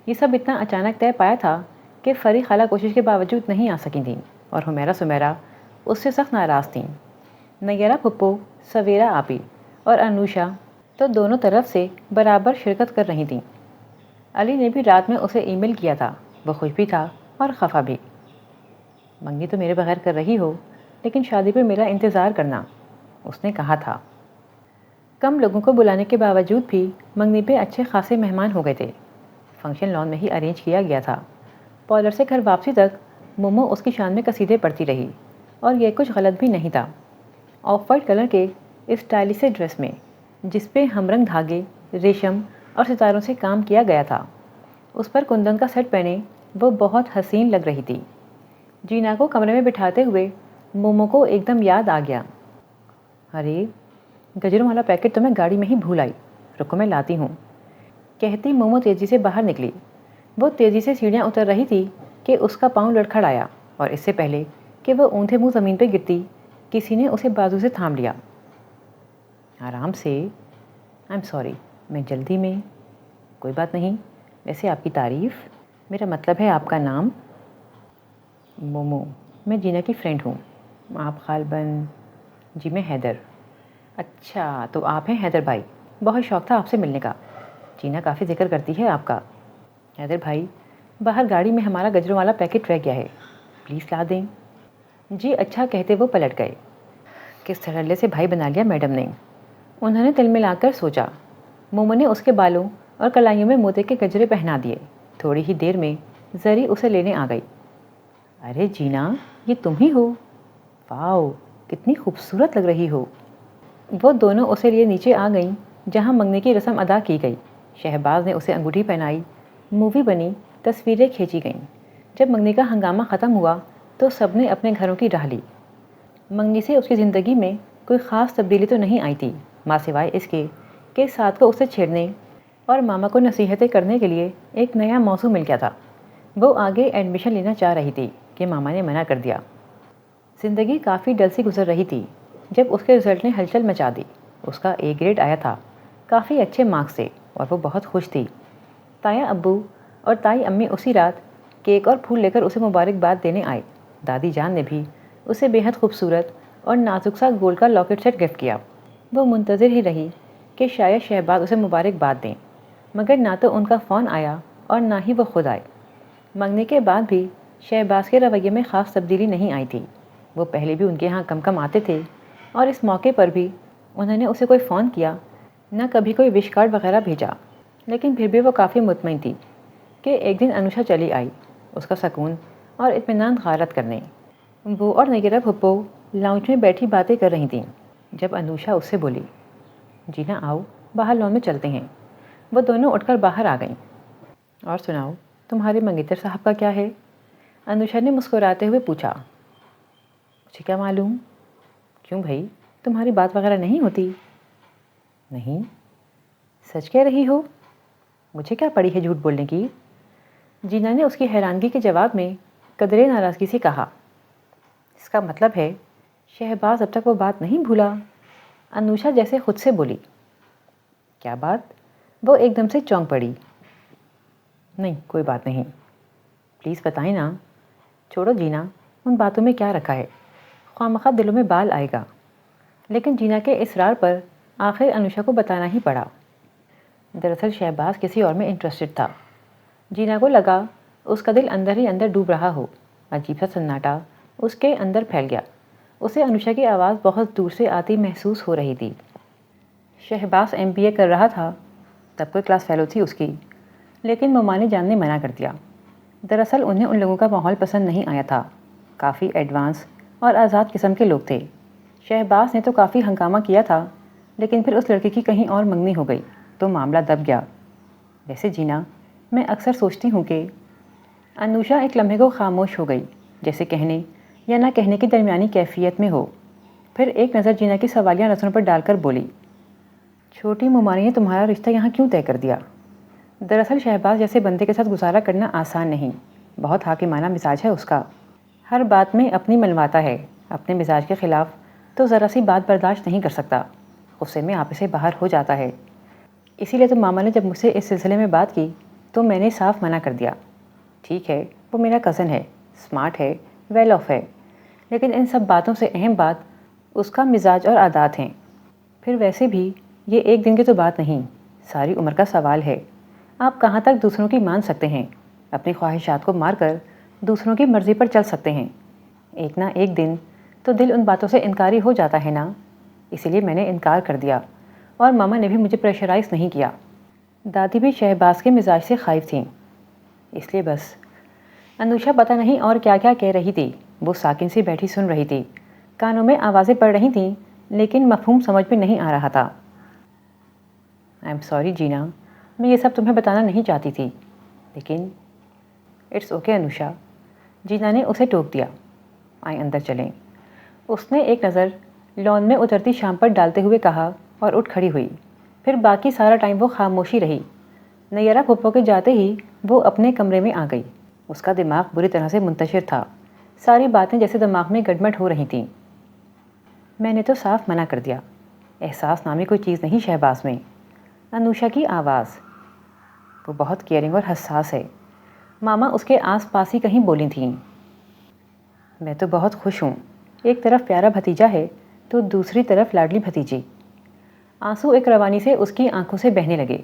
Speaker 1: یہ سب اتنا اچانک طے پایا تھا کہ فری خالہ کوشش کے باوجود نہیں آ سکی تھیں اور حمیرہ سمیرہ اس سے سخت ناراض تھیں۔ نیرہ پھپھو، سویرا آپی اور انوشا تو دونوں طرف سے برابر شرکت کر رہی تھیں۔ علی نے بھی رات میں اسے ای میل کیا تھا۔ وہ خوش بھی تھا اور خفا بھی۔ منگنی تو میرے بغیر کر رہی ہو، لیکن شادی پہ میرا انتظار کرنا، اس نے کہا تھا۔ کم لوگوں کو بلانے کے باوجود بھی منگنی پہ اچھے خاصے مہمان ہو گئے تھے۔ فنکشن لان میں ہی ارینج کیا گیا تھا۔ پارلر سے گھر واپسی تک مومو اس کی شان میں قصیدے پڑھتی رہی، اور یہ کچھ غلط بھی نہیں تھا۔ آف وائٹ کلر کے اسٹائلش سے ڈریس میں، جس پہ ہم رنگ دھاگے، ریشم اور ستاروں سے کام کیا گیا تھا، اس پر کندن کا سیٹ پہنے وہ بہت حسین لگ رہی تھی۔ جینا کو کمرے میں بٹھاتے ہوئے مومو کو ایک دم یاد آ گیا۔ ارے گجروں والا پیکٹ تو میں گاڑی میں ہی بھول آئی، رکو میں لاتی ہوں، کہتی مومو تیزی سے باہر نکلی۔ وہ تیزی سے سیڑھیاں اتر رہی تھی کہ اس کا پاؤں لڑکھڑایا، اور اس سے پہلے کہ وہ اونھے منہ زمین پہ گرتی کسی نے اسے بازو سے تھام لیا۔ آرام سے، آئی ایم سوری، میں جلدی میں۔ کوئی بات نہیں، ویسے آپ کی تعریف، میرا مطلب ہے آپ کا نام؟ مومو، میں جینا کی فرینڈ ہوں۔ آپ غالباً؟ جی میں حیدر۔ اچھا تو آپ ہیں حیدر بھائی، بہت شوق تھا آپ سے ملنے کا، جینا کافی ذکر کرتی ہے آپ کا۔ حیدر بھائی، باہر گاڑی میں ہمارا گجروں والا پیکٹ رہ گیا ہے، پلیز لا دیں۔ جی اچھا کہتے وہ پلٹ گئے۔ کس دھڑلے سے بھائی بنا لیا میڈم نے، انہوں نے تل ملا کر سوچا۔ مومو نے اس کے بالوں اور کلائیوں میں موتی کے گجرے پہنا دیے۔ تھوڑی ہی دیر میں زری اسے لینے آ گئی۔ ارے جینا، یہ تم ہی ہو؟ واؤ، کتنی خوبصورت لگ رہی ہو۔ وہ دونوں اسے لیے نیچے آ گئیں جہاں منگنے کی رسم ادا کی گئی۔ شہباز نے اسے انگوٹھی پہنائی، مووی بنی، تصویریں کھینچی گئیں۔ جب منگنی کا ہنگامہ ختم ہوا تو سب نے اپنے گھروں کی راہ لی۔ منگنی سے اس کی زندگی میں کوئی خاص تبدیلی تو نہیں آئی تھی، ماں سوائے اس کے کہ ساتھ کو اسے چھیڑنے اور ماما کو نصیحتیں کرنے کے لیے ایک نیا موضوع مل گیا تھا۔ وہ آگے ایڈمیشن لینا چاہ رہی تھی کہ ماما نے منع کر دیا۔ زندگی کافی ڈل سی گزر رہی تھی جب اس کے رزلٹ نے ہلچل مچا دی۔ اس کا اے گریڈ آیا تھا، کافی اچھے مارکس سے، اور وہ بہت خوش تھی۔ تایا ابو اور تائی امی اسی رات کیک اور پھول لے کر اسے مبارکباد دینے آئے۔ دادی جان نے بھی اسے بے حد خوبصورت اور نازک سا گولڈ کا لاکٹ سیٹ گفٹ کیا۔ وہ منتظر ہی رہی کہ شاید شہباز اسے مبارکباد دیں، مگر نہ تو ان کا فون آیا اور نہ ہی وہ خود آئے۔ منگنے کے بعد بھی شہباز کے رویے میں خاص تبدیلی نہیں آئی تھی۔ وہ پہلے بھی ان کے ہاں کم کم آتے تھے، اور اس موقع پر بھی انہوں نے اسے کوئی فون کیا، نہ کبھی کوئی وش کارڈ وغیرہ بھیجا۔ لیکن پھر بھی وہ کافی مطمئن تھی کہ ایک دن انوشا چلی آئی اس کا سکون اور اطمینان غارت کرنے۔ وہ اور نیرا پھپھو لاؤنج میں بیٹھی باتیں کر رہی تھیں جب انوشا اس سے بولی، جینا آؤ باہر لان میں چلتے ہیں۔ وہ دونوں اٹھ کر باہر آ گئیں۔ اور سناؤ، تمہارے منگیتر صاحب کا کیا ہے؟ انوشا نے مسکراتے ہوئے پوچھا۔ مجھے کیا معلوم؟ کیوں بھائی، تمہاری بات وغیرہ نہیں ہوتی؟ نہیں، سچ کہہ رہی ہو؟ مجھے کیا پڑی ہے جھوٹ بولنے کی؟ جینا نے اس کی حیرانگی کے جواب میں قدرے ناراضگی سے کہا۔ اس کا مطلب ہے شہباز اب تک وہ بات نہیں بھولا؟ انوشا جیسے خود سے بولی۔ کیا بات؟ وہ ایک دم سے چونک پڑی۔ نہیں، کوئی بات نہیں، پلیز بتائیں نا۔ چھوڑو جینا، ان باتوں میں کیا رکھا ہے، خواہ مخواہ دلوں میں بال آئے گا۔ لیکن جینا کے اصرار پر آخر انوشا کو بتانا ہی پڑا۔ دراصل شہباز کسی اور میں انٹرسٹڈ تھا۔ جینا کو لگا اس کا دل اندر ہی اندر ڈوب رہا ہو۔ عجیب سا سناٹا اس کے اندر پھیل گیا۔ اسے انوشا کی آواز بہت دور سے آتی محسوس ہو رہی تھی۔ شہباز MBA کر رہا تھا، تب کوئی کلاس فیلو تھی اس کی، لیکن مما نے جان نے منع کر دیا۔ دراصل انہیں ان لوگوں کا ماحول پسند نہیں آیا تھا۔ کافی ایڈوانس اور آزاد قسم کے لوگ تھے۔ شہباز نے تو کافی ہنگامہ کیا تھا، لیکن پھر اس لڑکی کی کہیں اور منگنی ہو گئی تو معاملہ دب گیا۔ ویسے جینا، میں اکثر سوچتی ہوں کہ… انوشا ایک لمحے کو خاموش ہو گئی، جیسے کہنے یا نہ کہنے کی درمیانی کیفیت میں ہو۔ پھر ایک نظر جینا کی سوالیہ نظروں پر ڈال کر بولی، چھوٹی ممانی نے تمہارا رشتہ یہاں کیوں طے کر دیا؟ دراصل شہباز جیسے بندے کے ساتھ گزارا کرنا آسان نہیں، بہت حاکمانہ مزاج ہے اس کا، ہر بات میں اپنی منواتا ہے، اپنے مزاج کے خلاف تو ذرا سی بات برداشت نہیں کر سکتا، غصے میں آپ سے باہر ہو جاتا ہے۔ اسی لیے تو ماما نے جب مجھ سے اس سلسلے میں بات کی تو میں نے صاف منع کر دیا۔ ٹھیک ہے، وہ میرا کزن ہے، اسمارٹ ہے، ویل آف ہے، لیکن ان سب باتوں سے اہم بات اس کا مزاج اور عادات ہیں۔ پھر ویسے بھی یہ ایک دن کی تو بات نہیں، ساری عمر کا سوال ہے۔ آپ کہاں تک دوسروں کی مان سکتے ہیں؟ اپنی خواہشات کو مار کر دوسروں کی مرضی پر چل سکتے ہیں؟ ایک نہ ایک دن تو دل ان باتوں سے انکاری ہو جاتا ہے نا۔ اسی لیے میں نے انکار کر دیا، اور ماما نے بھی مجھے پریشرائز نہیں کیا۔ دادی بھی شہباز کے مزاج سے خائف تھیں، اس لیے بس۔ انوشا پتہ نہیں اور کیا کیا کہہ رہی تھی۔ وہ ساکن سی بیٹھی سن رہی تھی، کانوں میں آوازیں پڑ رہی تھیں، لیکن مفہوم سمجھ میں نہیں آ رہا تھا۔ آئی ایم سوری جینا، میں یہ سب تمہیں بتانا نہیں چاہتی تھی، لیکن… اٹس اوکے انوشا، جینا نے اسے ٹوک دیا۔ آئیں اندر چلیں۔ اس نے ایک نظر لان میں اترتی شام پر ڈالتے ہوئے کہا اور اٹھ کھڑی ہوئی۔ پھر باقی سارا ٹائم وہ خاموشی رہی۔ نیرا پھپھو کے جاتے ہی وہ اپنے کمرے میں آ گئی۔ اس کا دماغ بری طرح سے منتشر تھا، ساری باتیں جیسے دماغ میں گڑمٹ ہو رہی تھیں۔ میں نے تو صاف منع کر دیا، احساس نامی کوئی چیز نہیں شہباز میں۔ انوشا کی آواز، وہ بہت کیئرنگ اور حساس ہے، ماما اس کے آس پاس ہی کہیں بولی تھیں۔ میں تو بہت خوش ہوں، ایک طرف پیارا بھتیجا ہے تو دوسری طرف لاڈلی بھتیجی۔ آنسو ایک روانی سے اس کی آنکھوں سے بہنے لگے۔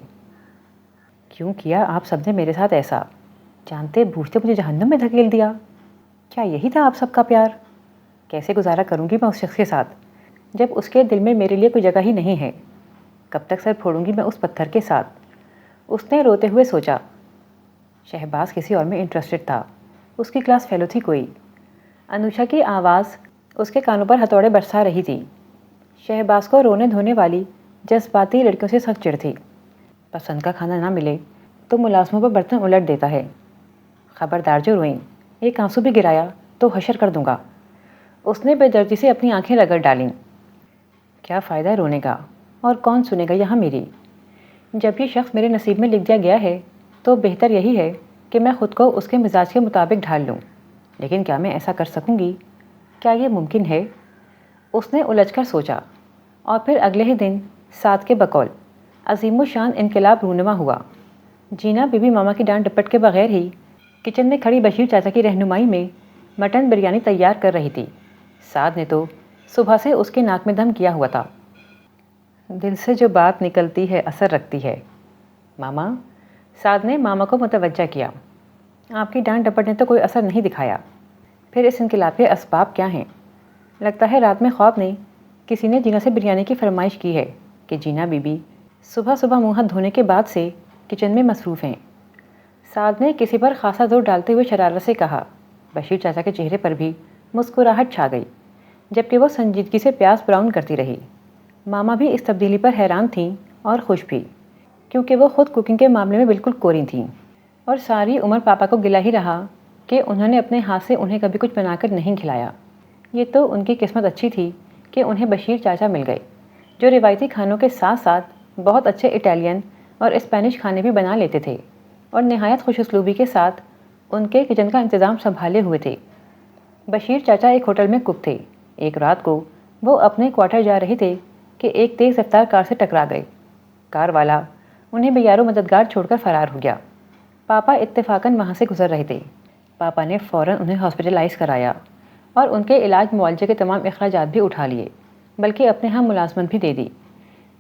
Speaker 1: کیوں کیا آپ سب نے میرے ساتھ ایسا؟ جانتے بوجھتے مجھے جہنم میں دھکیل دیا۔ کیا یہی تھا آپ سب کا پیار؟ کیسے گزارا کروں گی میں اس شخص کے ساتھ جب اس کے دل میں میرے لیے کوئی جگہ ہی نہیں ہے؟ کب تک سر پھوڑوں گی میں اس پتھر کے ساتھ؟ اس نے روتے ہوئے سوچا۔ شہباز کسی اور میں انٹرسٹڈ تھا، اس کی کلاس فیلو تھی کوئی۔ انوشا کی آواز اس کے کانوں پر ہتھوڑے برسا رہی تھی۔ شہباز کو رونے دھونے والی جذباتی لڑکیوں سے سخت چڑ تھی۔ پسند کا کھانا نہ ملے تو ملازموں پر برتن الٹ دیتا ہے۔ خبردار جو روئیں، ایک آنسو بھی گرایا تو حشر کر دوں گا۔ اس نے بے دردی سے اپنی آنکھیں رگڑ ڈالیں۔ کیا فائدہ رونے کا، اور کون سنے گا یہاں میری؟ جب یہ شخص میرے نصیب میں لکھ دیا گیا ہے تو بہتر یہی ہے کہ میں خود کو اس کے مزاج کے مطابق ڈھال لوں۔ لیکن کیا میں ایسا کر سکوں گی؟ کیا یہ ممکن ہے؟ اس نے الجھ کر سوچا، اور پھر اگلے ہی دن ساتھ کے بقول عظیم الشان انقلاب رونما ہوا۔ جینا بی بی ماما کی ڈانٹ ڈپٹ کے بغیر ہی کچن میں کھڑی بشیر چاچا کی رہنمائی میں مٹن بریانی تیار کر رہی تھی۔ سعد نے تو صبح سے اس کے ناک میں دم کیا ہوا تھا۔ دل سے جو بات نکلتی ہے اثر رکھتی ہے ماما، سعد نے ماما کو متوجہ کیا۔ آپ کی ڈانٹ ڈپٹ نے تو کوئی اثر نہیں دکھایا، پھر اس انقلاب کے اسباب کیا ہیں؟ لگتا ہے رات میں خواب نے کسی نے جینا سے بریانی کی فرمائش کی ہے کہ جینا بی بی صبح صبح منہ ہاتھ دھونے کے بعد سے کچن میں مصروف ہیں۔ سعد نے کسی پر خاصا زور ڈالتے ہوئے شرارت سے کہا۔ بشیر چاچا کے چہرے پر بھی مسکراہٹ چھا گئی، جبکہ وہ سنجیدگی سے پیاز براؤن کرتی رہی۔ ماما بھی اس تبدیلی پر حیران تھیں اور خوش بھی، کیونکہ وہ خود کوکنگ کے معاملے میں بالکل کوری تھیں، اور ساری عمر پاپا کو گلہ ہی رہا کہ انہوں نے اپنے ہاتھ سے انہیں کبھی کچھ بنا کر نہیں کھلایا۔ یہ تو ان کی قسمت اچھی تھی کہ انہیں بشیر چاچا مل گئے، جو روایتی کھانوں کے ساتھ ساتھ بہت اچھے اٹالین اور اسپینش کھانے بھی بنا لیتے تھے، اور نہایت خوش اسلوبی کے ساتھ ان کے کچن کا انتظام سنبھالے ہوئے تھے۔ بشیر چاچا ایک ہوٹل میں کک تھے۔ ایک رات کو وہ اپنے کوارٹر جا رہے تھے کہ ایک تیز رفتار کار سے ٹکرا گئے۔ کار والا انہیں بے یار و مددگار چھوڑ کر فرار ہو گیا۔ پاپا اتفاقاً وہاں سے گزر رہے تھے۔ پاپا نے فوراً انہیں ہاسپٹلائز کرایا اور ان کے علاج معالجے کے تمام اخراجات بھی اٹھا لیے، بلکہ اپنے ہاں ملازمت بھی دے دی۔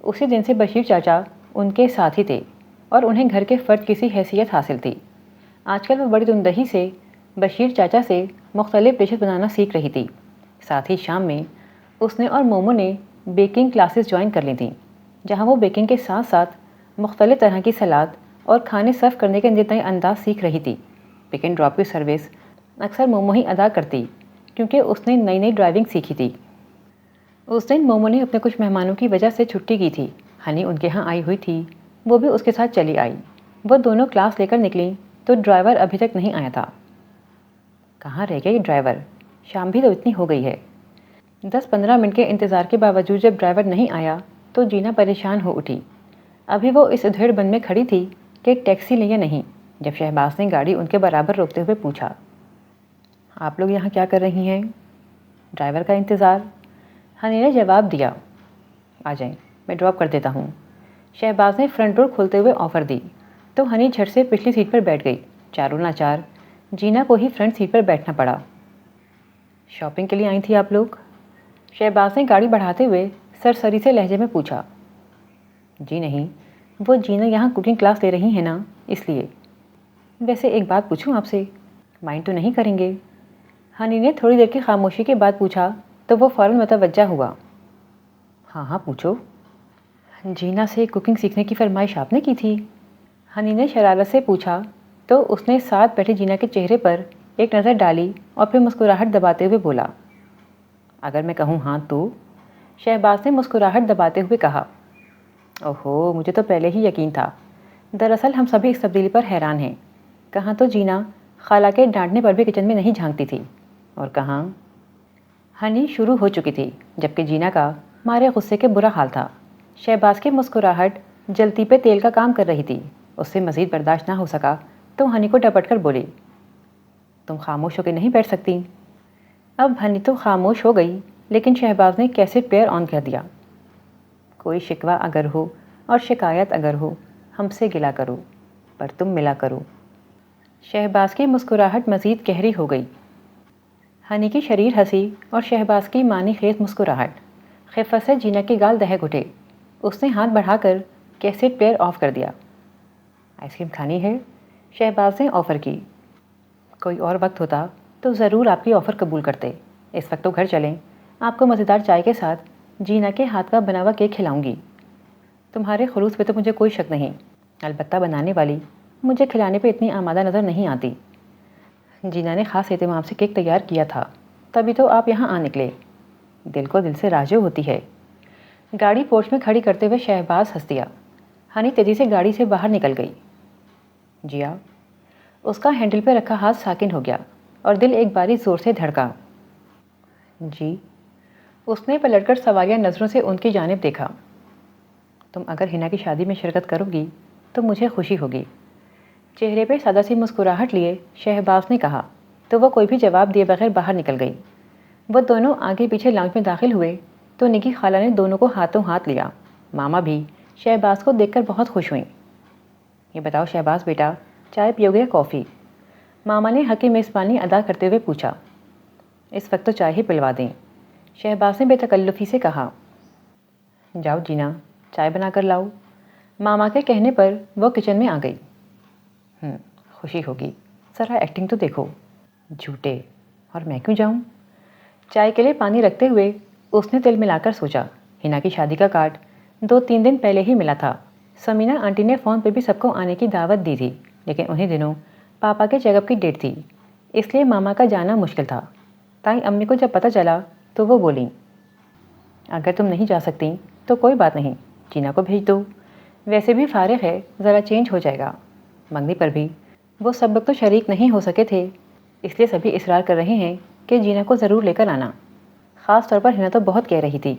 Speaker 1: اسی دن سے بشیر چاچا ان کے ساتھ ہی تھے اور انہیں گھر کے فرد کی سی حیثیت حاصل تھی۔ آج کل وہ بڑی تندہی سے بشیر چاچا سے مختلف ڈشز بنانا سیکھ رہی تھی۔ ساتھ ہی شام میں اس نے اور مومو نے بیکنگ کلاسز جوائن کر لی تھیں، جہاں وہ بیکنگ کے ساتھ ساتھ مختلف طرح کی سلاد اور کھانے سرو کرنے کے نئے انداز سیکھ رہی تھی۔ پک اینڈ ڈراپ کی سروس اکثر مومو ہی ادا کرتی، کیونکہ اس نے نئی ڈرائیونگ سیکھی تھی۔ اس دن مومو نے اپنے کچھ مہمانوں کی وجہ سے چھٹی کی تھی۔ ہنی ان کے ہاں آئی ہوئی تھی، وہ بھی اس کے ساتھ چلی آئی۔ وہ دونوں کلاس لے کر نکلیں تو ڈرائیور ابھی تک نہیں آیا تھا۔ کہاں رہ گیا یہ ڈرائیور؟ شام بھی تو اتنی ہو گئی ہے۔ 10-15 منٹ کے انتظار کے باوجود جب ڈرائیور نہیں آیا تو جینا پریشان ہو اٹھی۔ ابھی وہ اس ادھیڑ بند میں کھڑی تھی کہ ٹیکسی لیں یا نہیں، جب شہباز نے گاڑی ان کے برابر روکتے ہوئے پوچھا، آپ لوگ یہاں کیا کر رہی ہیں؟ ڈرائیور کا انتظار، ہنی نے جواب دیا۔ آ جائیں، میں ڈراپ کر دیتا ہوں۔ شہباز نے فرنٹ ڈور کھولتے ہوئے آفر دی تو ہنی جھٹ سے پچھلی سیٹ پر بیٹھ گئی۔ چاروں ناچار جینا کو ہی فرنٹ سیٹ پر بیٹھنا پڑا۔ شاپنگ کے لیے آئی تھی آپ لوگ؟ شہباز نے گاڑی بڑھاتے ہوئے سرسری سے لہجے میں پوچھا۔ جی نہیں، وہ جینا یہاں کوکنگ کلاس لے رہی ہیں نا، اس لیے۔ ویسے ایک بات پوچھوں آپ سے، مائنڈ تو نہیں کریں گے؟ ہنی نے تھوڑی دیر کی خاموشی کے بعد پوچھا تو وہ فوراً متوجہ ہوا۔ ہاں ہاں پوچھو۔ جینا سے کوکنگ سیکھنے کی فرمائش آپ نے کی تھی؟ ہنی نے شرارت سے پوچھا تو اس نے ساتھ بیٹھے جینا کے چہرے پر ایک نظر ڈالی اور پھر مسکراہٹ دباتے ہوئے بولا، اگر میں کہوں ہاں تو؟ شہباز نے مسکراہٹ دباتے ہوئے کہا، اوہو، مجھے تو پہلے ہی یقین تھا۔ دراصل ہم سبھی اس تبدیلی پر حیران ہیں۔ کہاں تو جینا خالہ کے ڈانٹنے پر بھی کچن میں نہیں جھانکتی تھی، اور کہاں ہنی شروع ہو چکی تھی، جبکہ جینا کا مارے غصے کے برا حال تھا۔ شہباز کی مسکراہٹ جلتی پہ تیل کا کام کر رہی تھی۔ اس سے مزید برداشت نہ ہو سکا تو ہنی کو ڈپٹ کر بولی، تم خاموش ہو کے نہیں بیٹھ سکتی؟ اب ہنی تو خاموش ہو گئی، لیکن شہباز نے کیسٹ پلیئر آن کر دیا۔ کوئی شکوہ اگر ہو اور شکایت اگر ہو، ہم سے گلا کرو، پر تم ملا کرو۔ شہباز کی مسکراہٹ مزید گہری ہو گئی۔ ہنی کی شریر ہنسی اور شہباز کی معنی خیز مسکراہٹ، خفت سے جینا کے گال دہک اٹھے۔ اس نے ہاتھ بڑھا کر کیسٹ پلیئر آف کر دیا۔ آئس کریم کھانی ہے؟ شہباز نے آفر کی۔ کوئی اور وقت ہوتا تو ضرور آپ کی آفر قبول کرتے۔ اس وقت تو گھر چلیں، آپ کو مزیدار چائے کے ساتھ جینا کے ہاتھ کا بنا ہوا کیک کھلاؤں گی۔ تمہارے خلوص پہ تو مجھے کوئی شک نہیں، البتہ بنانے والی مجھے کھلانے پہ اتنی آمادہ نظر نہیں آتی۔ جینا نے خاص اہتمام سے کیک تیار کیا تھا، تبھی تو آپ یہاں آ نکلے۔ دل کو دل سے راجو ہوتی ہے۔ گاڑی پورچ میں کھڑی کرتے ہوئے شہباز ہنس دیا۔ ہنی تیزی سے گاڑی سے باہر نکل گئی۔ جیا، اس کا ہینڈل پہ رکھا ہاتھ ساکن ہو گیا اور دل ایک باری زور سے دھڑکا۔ جی؟ اس نے پلٹ کر سوالیہ نظروں سے ان کی جانب دیکھا۔ تم اگر ہنا کی شادی میں شرکت کرو گی تو مجھے خوشی ہوگی۔ چہرے پہ سادہ سی مسکراہٹ لیے شہباز نے کہا تو وہ کوئی بھی جواب دیے بغیر باہر نکل گئی۔ وہ دونوں آگے پیچھے لاؤنج میں داخل ہوئے تو نکی خالہ نے دونوں کو ہاتھوں ہاتھ لیا۔ ماما بھی شہباز کو دیکھ کر بہت خوش ہوئیں۔ یہ بتاؤ شہباز بیٹا، چائے پیو گے یا کافی؟ ماما نے حق کی میزبانی ادا کرتے ہوئے پوچھا۔ اس وقت تو چائے ہی پلوا دیں۔ شہباز نے بے تکلفی سے کہا۔ جاؤ جینا، چائے بنا کر لاؤ۔ ماما کے کہنے پر وہ کچن میں آ گئی۔ خوشی ہوگی، ذرا ایکٹنگ تو دیکھو۔ جھوٹے، اور میں کیوں جاؤں؟ چائے کے لیے پانی رکھتے ہوئے اس نے تل ملا کر سوچا، ہنا کی شادی کا کارڈ 2-3 دن پہلے ہی ملا تھا۔ سمینہ آنٹی نے فون پہ بھی سب کو آنے کی دعوت دی تھی، لیکن انہی دنوں پاپا کے چیک اپ کی ڈیٹ تھی، اس لیے ماما کا جانا مشکل تھا۔ تائی امی کو جب پتہ چلا تو وہ بولیں، اگر تم نہیں جا سکتی تو کوئی بات نہیں، جینا کو بھیج دو، ویسے بھی فارغ ہے، ذرا چینج ہو جائے گا۔ منگنی پر بھی وہ سب وقت تو شریک نہیں ہو سکے تھے، اس لیے سبھی اصرار کر رہے ہیں کہ جینا کو ضرور لے کر آنا۔ خاص طور پر ہنا تو بہت کہہ رہی تھی۔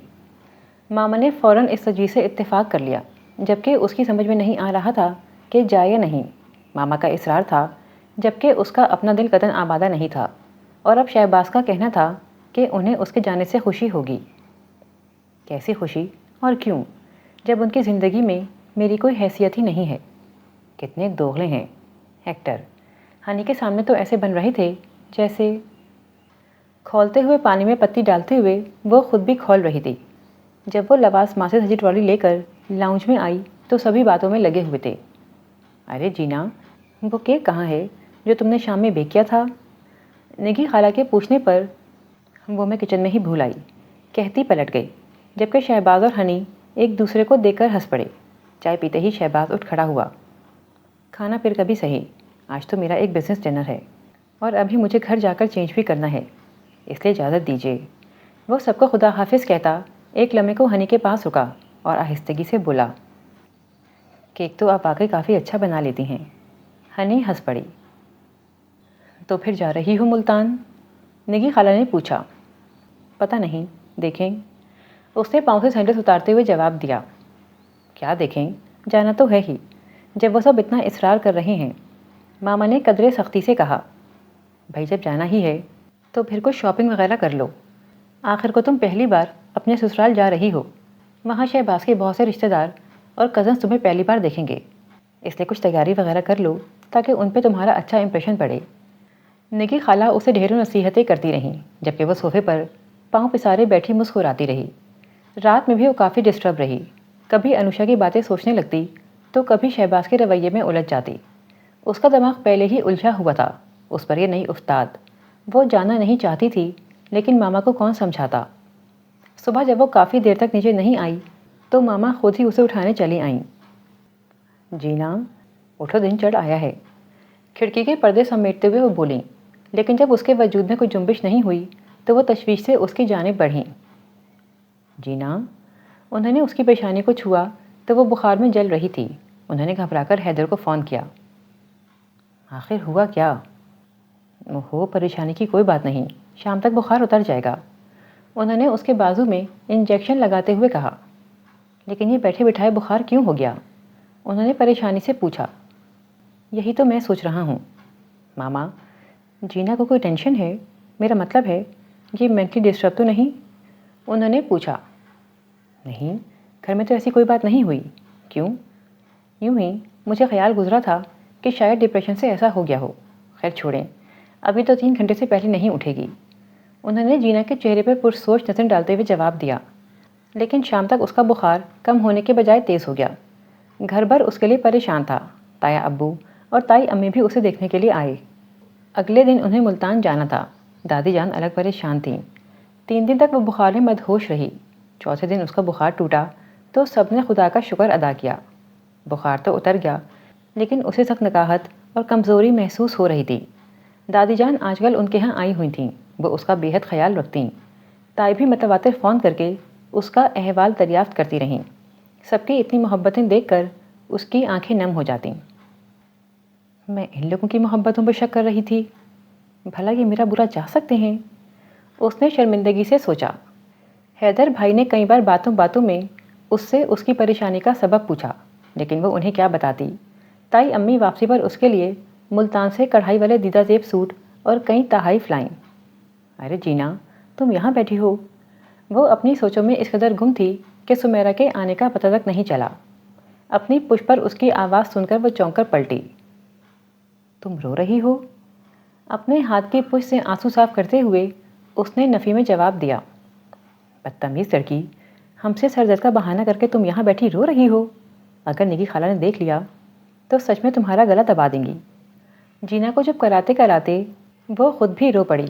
Speaker 1: ماما نے فوراً اس تجویز سے اتفاق کر لیا، جبکہ اس کی سمجھ میں نہیں آ رہا تھا کہ جائے یا نہیں۔ ماما کا اصرار تھا، جبکہ اس کا اپنا دل قطعاً آبادہ نہیں تھا، اور اب شہباز کا کہنا تھا کہ انہیں اس کے جانے سے خوشی ہوگی۔ کیسی خوشی اور کیوں، جب ان کی زندگی میں میری کوئی حیثیت ہی نہیں ہے؟ کتنے دوغلے ہیں ہیکٹر۔ ہنی کے سامنے تو ایسے بن رہے تھے جیسے… کھولتے ہوئے پانی میں پتی ڈالتے ہوئے وہ خود بھی کھول رہی تھی۔ جب وہ لباس ماں سے سجی ٹرالی لے کر لاؤنج میں آئی تو سبھی باتوں میں لگے ہوئے تھے۔ ارے جینا، وہ کیک کہاں ہے جو تم نے شام میں بیک کیا تھا؟ نگی خالہ کے پوچھنے پر وہ میں کچن میں ہی بھول آئی کہتی پلٹ گئی، جبکہ شہباز اور ہنی ایک دوسرے کو دیکھ کر ہنس پڑے۔ چائے پیتے ہی شہباز اٹھ کھڑا ہوا۔ کھانا پھر کبھی صحیح، آج تو میرا ایک بزنس ڈنر ہے اور ابھی مجھے گھر جا کر چینج بھی کرنا ہے، اس لیے اجازت دیجیے۔ وہ سب کو خدا حافظ کہتا ایک لمحے کو ہنی کے پاس رکا اور آہستگی سے بولا، کیک تو آپ واقعی کافی اچھا بنا لیتی ہیں۔ ہنی ہنس پڑی۔ تو پھر جا رہی ہوں ملتان؟ نگی خالہ نے پوچھا۔ پتہ نہیں، دیکھیں۔ اس نے پاؤں سے سینڈلز اتارتے ہوئے جواب دیا۔ کیا دیکھیں، جانا تو ہے ہی، جب وہ سب اتنا اصرار کر رہے ہیں۔ ماما نے قدرے سختی سے کہا۔ بھائی جب جانا ہی ہے تو پھر کچھ شاپنگ وغیرہ کر لو، آخر کو تم پہلی بار اپنے سسرال جا رہی ہو، وہاں شہباز کے بہت سے رشتہ دار اور کزنس تمہیں پہلی بار دیکھیں گے، اس لیے کچھ تیاری وغیرہ کر لو تاکہ ان پہ تمہارا اچھا امپریشن پڑے۔ نگی خالہ اسے ڈھیروں نصیحتیں کرتی رہیں، جبکہ وہ صوفے پر پاؤں پسارے بیٹھی مسکراتی رہی۔ رات میں بھی وہ کافی ڈسٹرب رہی، کبھی انوشا کی باتیں سوچنے لگتی تو کبھی شہباز کے رویے میں الجھ جاتی۔ اس کا دماغ پہلے ہی الجھا ہوا تھا، اس پر یہ نئی افتاد۔ وہ جانا نہیں چاہتی تھی، لیکن ماما کو کون سمجھاتا؟ صبح جب وہ کافی دیر تک نیچے نہیں آئی تو ماما خود ہی اسے اٹھانے چلی آئیں۔ جینا، اٹھو، دن چڑھ آیا ہے۔ کھڑکی کے پردے سمیٹتے ہوئے وہ بولیں، لیکن جب اس کے وجود میں کوئی جنبش نہیں ہوئی تو وہ تشویش سے اس کی جانب بڑھیں۔ جینا، انہوں نے اس کی پیشانی کو چھوا تو وہ بخار میں جل رہی تھی۔ انہوں نے گھبرا کر حیدر کو فون کیا۔ آخر ہوا کیا؟ ہو پریشانی کی کوئی بات نہیں، شام تک بخار اتر جائے گا، انہوں نے اس کے بازو میں انجیکشن لگاتے ہوئے کہا۔ لیکن یہ بیٹھے بٹھائے بخار کیوں ہو گیا؟ انہوں نے پریشانی سے پوچھا۔ یہی تو میں سوچ رہا ہوں ماما، جینا کو کوئی ٹینشن ہے؟ میرا مطلب ہے یہ مینٹلی ڈسٹرب تو نہیں؟ انہوں نے پوچھا۔ نہیں، گھر میں تو ایسی کوئی بات نہیں ہوئی۔ کیوں؟ یوں ہی مجھے خیال گزرا تھا کہ شاید ڈپریشن سے ایسا ہو گیا ہو۔ خیر چھوڑیں، ابھی تو 3 گھنٹے سے پہلے نہیں اٹھے گی، انہوں نے جینا کے چہرے پر پرسوچ نظر ڈالتے ہوئے جواب دیا۔ لیکن شام تک اس کا بخار کم ہونے کے بجائے تیز ہو گیا۔ گھر بھر اس کے لیے پریشان تھا، تایا ابو اور تائی امی بھی اسے دیکھنے کے لیے آئے۔ اگلے دن انہیں ملتان جانا تھا۔ دادی جان الگ پریشان تھیں۔ 3 دن تک وہ بخار میں مدہوش رہی۔ چوتھے دن اس کا بخار ٹوٹا تو سب نے خدا کا شکر ادا کیا۔ بخار تو اتر گیا، لیکن اسے سخت نکاہت اور کمزوری محسوس ہو رہی تھی۔ دادی جان آج کل ان کے ہاں آئی ہوئی تھیں، وہ اس کا بے حد خیال رکھتیں۔ تائی بھی متواتر فون کر کے اس کا احوال دریافت کرتی رہیں۔ سب کی اتنی محبتیں دیکھ کر اس کی آنکھیں نم ہو جاتیں۔ میں ان لوگوں کی محبتوں پہ شک کر رہی تھی، بھلا یہ میرا برا چاہ سکتے ہیں؟ اس نے شرمندگی سے سوچا۔ حیدر بھائی نے کئی بار باتوں باتوں میں اس سے اس کی پریشانی کا سبب پوچھا، لیکن وہ انہیں کیا بتاتی؟ تائی امی واپسی پر اس کے لیے ملتان سے کڑھائی والے دیدہ زیب سوٹ اور کئی تحائف لائیں۔ ارے جینا، تم یہاں بیٹھی ہو؟ وہ اپنی سوچوں میں اس قدر گم تھی کہ سمیرا کے آنے کا پتہ تک نہیں چلا۔ اپنی پشت پر اس کی آواز سن کر وہ چونک کر پلٹی۔ تم رو رہی ہو؟ اپنے ہاتھ کی پشت سے آنسو صاف کرتے ہوئے اس نے نفی میں جواب دیا، بدتمیز لڑکی، ہم سے سر درد کا بہانہ کر کے تم یہاں بیٹھی رو رہی ہو؟ اگر نگی خالہ نے دیکھ لیا تو سچ میں تمہارا گلا دبا دیں گی۔ جینا کو جب کراتے کراتے وہ خود بھی رو پڑی۔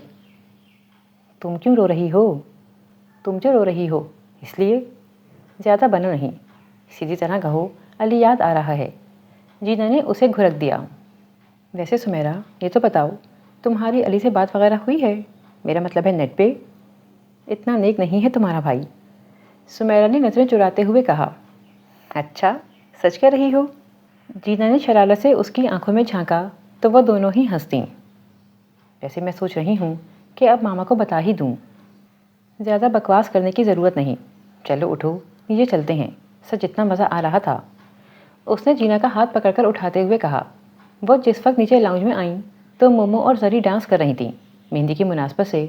Speaker 1: تم کیوں رو رہی ہو؟ تم جو رو رہی ہو اس لیے زیادہ بنو نہیں، سیدھی طرح کہو علی یاد آ رہا ہے۔ جینا نے اسے گھرک دیا۔ ویسے سمیرا یہ تو بتاؤ تمہاری علی سے بات وغیرہ ہوئی ہے؟ میرا مطلب ہے نیٹ پہ۔ اتنا نیک نہیں ہے تمہارا بھائی، سمیرا نے نظریں چراتے ہوئے کہا۔ اچھا سچ کہہ رہی ہو؟ جینا نے شرارت سے اس کی آنکھوں میں جھانکا تو وہ دونوں ہی ہنس دیں۔ ویسے میں سوچ رہی ہوں کہ اب ماما کو بتا ہی دوں۔ زیادہ بکواس کرنے کی ضرورت نہیں، چلو اٹھو یہ چلتے ہیں، سچ اتنا مزہ آ رہا تھا۔ اس نے جینا کا ہاتھ پکڑ کر اٹھاتے ہوئے کہا۔ وہ جس وقت نیچے لاؤنج میں آئیں تو مومو اور زری ڈانس کر رہی تھیں۔ مہندی کی مناسبت سے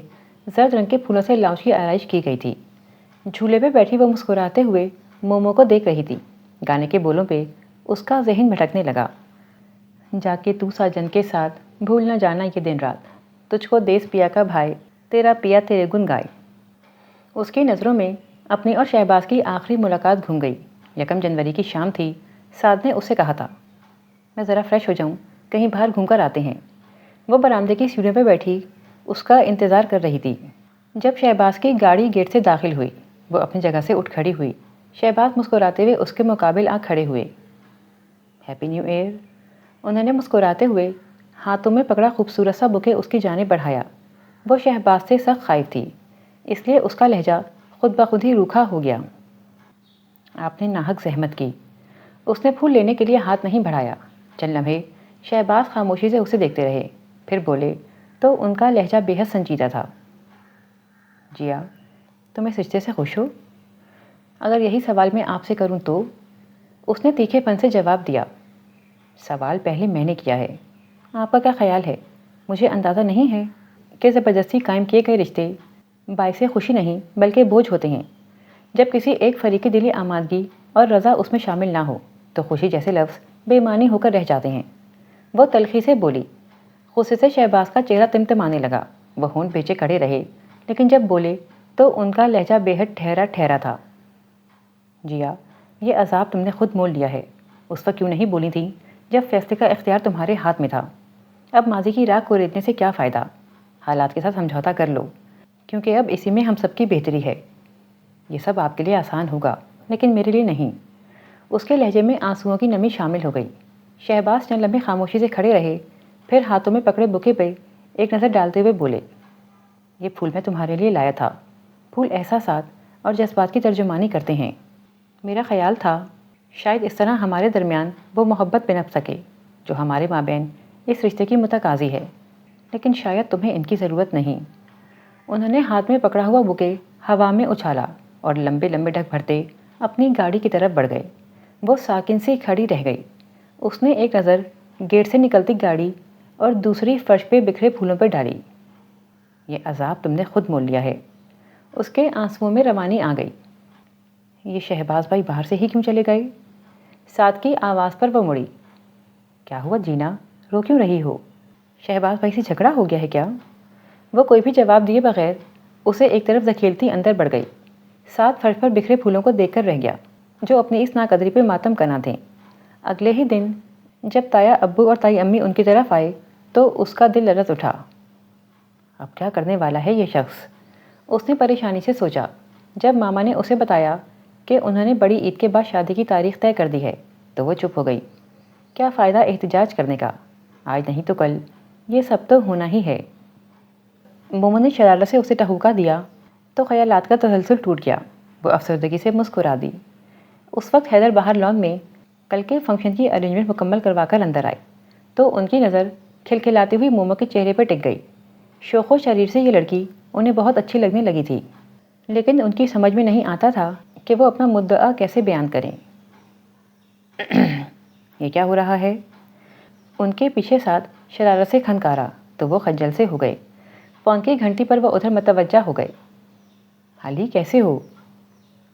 Speaker 1: زرد رنگ کے پھولوں سے لاؤنج کی آرائش کی گئی تھی۔ جھولے پہ بیٹھی وہ مسکراتے ہوئے مومو کو دیکھ رہی تھی۔ گانے کے بولوں پہ اس کا ذہن بھٹکنے لگا۔ جا کے تو ساجن کے ساتھ بھول نہ جانا یہ دن رات، تجھ کو دیس پیا کا بھائی، تیرا پیا تیرے گن گائے۔ اس کی نظروں میں اپنی اور شہباز کی آخری ملاقات گھوم گئی۔ 1 جنوری کی شام تھی۔ سعد نے اسے کہا تھا میں ذرا فریش ہو جاؤں، کہیں باہر گھوم کر آتے ہیں۔ وہ برآمدے کی سیڑھیوں پہ بیٹھی اس کا انتظار کر رہی تھی۔ جب شہباز کی گاڑی گیٹ سے داخل ہوئی وہ اپنی جگہ سے اٹھ کھڑی ہوئی۔ شہباز مسکراتے ہوئے اس کے مقابل آ کھڑے ہوئے۔ Happy new year. انہوں نے مسکراتے ہوئے ہاتھوں میں پکڑا خوبصورت سا بوکے اس کی جانب بڑھایا۔ وہ شہباز سے سخت خائف تھی، اس لیے اس کا لہجہ خود بخود ہی روکھا ہو گیا۔ آپ نے ناحق زحمت کی۔ اس نے پھول لینے کے لیے ہاتھ نہیں بڑھایا۔ چند لمحے شہباز خاموشی سے اسے دیکھتے رہے، پھر بولے تو ان کا لہجہ بے حد سنجیدہ تھا۔ جیا تم اس رشتے سے خوش ہو؟ اگر یہی سوال میں آپ سے کروں تو؟ اس نے تیکھے پن سے جواب دیا۔ سوال پہلے میں نے کیا ہے، آپ کا کیا خیال ہے؟ مجھے اندازہ نہیں ہے کہ زبردستی قائم کیے گئے رشتے باعث خوشی نہیں بلکہ بوجھ ہوتے ہیں۔ جب کسی ایک فریق دلی آمادگی اور رضا اس میں شامل نہ ہو تو خوشی جیسے لفظ بے معنی ہو کر رہ جاتے ہیں۔ وہ تلخی سے بولی۔ غصے سے شہباز کا چہرہ تمتمانے لگا۔ وہ ہونٹ بھیجے کھڑے رہے، لیکن جب بولے تو ان کا لہجہ بے حد ٹھہرا ٹھہرا تھا۔ جیا یہ عذاب تم نے خود مول لیا ہے۔ اس وقت کیوں نہیں بولی تھی جب فیصلے کا اختیار تمہارے ہاتھ میں تھا؟ اب ماضی کی راکھ کو ریتنے سے کیا فائدہ؟ حالات کے ساتھ سمجھوتا کر لو، کیونکہ اب اسی میں ہم سب کی بہتری ہے۔ یہ سب آپ کے لیے آسان ہوگا لیکن میرے لیے نہیں۔ اس کے لہجے میں آنسوؤں کی نمی شامل ہو گئی۔ شہباز چند لمحے خاموشی سے کھڑے رہے، پھر ہاتھوں میں پکڑے بوکے پہ ایک نظر ڈالتے ہوئے بولے، یہ پھول میں تمہارے لیے لایا تھا۔ پھول احساسات اور جذبات کی ترجمانی کرتے ہیں۔ میرا خیال تھا شاید اس طرح ہمارے درمیان وہ محبت پنپ سکے جو ہمارے مابین اس رشتے کی متقاضی ہے، لیکن شاید تمہیں ان کی ضرورت نہیں۔ انہوں نے ہاتھ میں پکڑا ہوا بوکے ہوا میں اچھالا اور لمبے لمبے ڈھک بھرتے اپنی گاڑی کی طرف بڑھ گئے۔ وہ ساکن سی کھڑی رہ گئی۔ اس نے ایک نظر گیٹ سے نکلتی گاڑی اور دوسری فرش پہ بکھرے پھولوں پہ ڈالی۔ یہ عذاب تم نے خود مول لیا ہے۔ اس کے آنسوؤں میں روانی آ گئی۔ یہ شہباز بھائی باہر سے ہی کیوں چلے گئے؟ سعد کی آواز پر وہ مڑی۔ کیا ہوا جینا، رو کیوں رہی ہو؟ شہباز بھائی سے جھگڑا ہو گیا ہے کیا؟ وہ کوئی بھی جواب دیے بغیر اسے ایک طرف دھکیلتی اندر بڑھ گئی۔ سعد فرش پر بکھرے پھولوں کو دیکھ کر رہ گیا جو اپنی اس ناقدری پہ ماتم کرنا تھے۔ اگلے ہی دن جب تایا ابو اور تائی امی ان کی طرف آئے تو اس کا دل لرز اٹھا۔ اب کیا کرنے والا ہے یہ شخص؟ اس نے پریشانی سے سوچا۔ جب ماما نے اسے بتایا کہ انہوں نے بڑی عید کے بعد شادی کی تاریخ طے کر دی ہے تو وہ چپ ہو گئی۔ کیا فائدہ احتجاج کرنے کا؟ آج نہیں تو کل یہ سب تو ہونا ہی ہے۔ مومو نے شرارت سے اسے ٹہوکا دیا تو خیالات کا تسلسل ٹوٹ گیا۔ وہ افسردگی سے مسکرا دی۔ اس وقت حیدر باہر لان میں کل کے فنکشن کی ارینجمنٹ مکمل کروا کر اندر آئے تو ان کی نظر کھلکھلاتی ہوئی مومو کے چہرے پہ ٹک گئی۔ شوخ و شریر سے یہ لڑکی انہیں بہت اچھی لگنے لگی تھی، لیکن ان کی سمجھ میں نہیں آتا تھا کہ وہ اپنا مدعا کیسے بیان کریں۔ یہ کیا ہو رہا ہے؟ ان کے پیچھے ساتھ شرارت سے کھنکارا تو وہ خجل سے ہو گئے۔ فون کی گھنٹی پر وہ ادھر متوجہ ہو گئے۔ علی کیسے ہو؟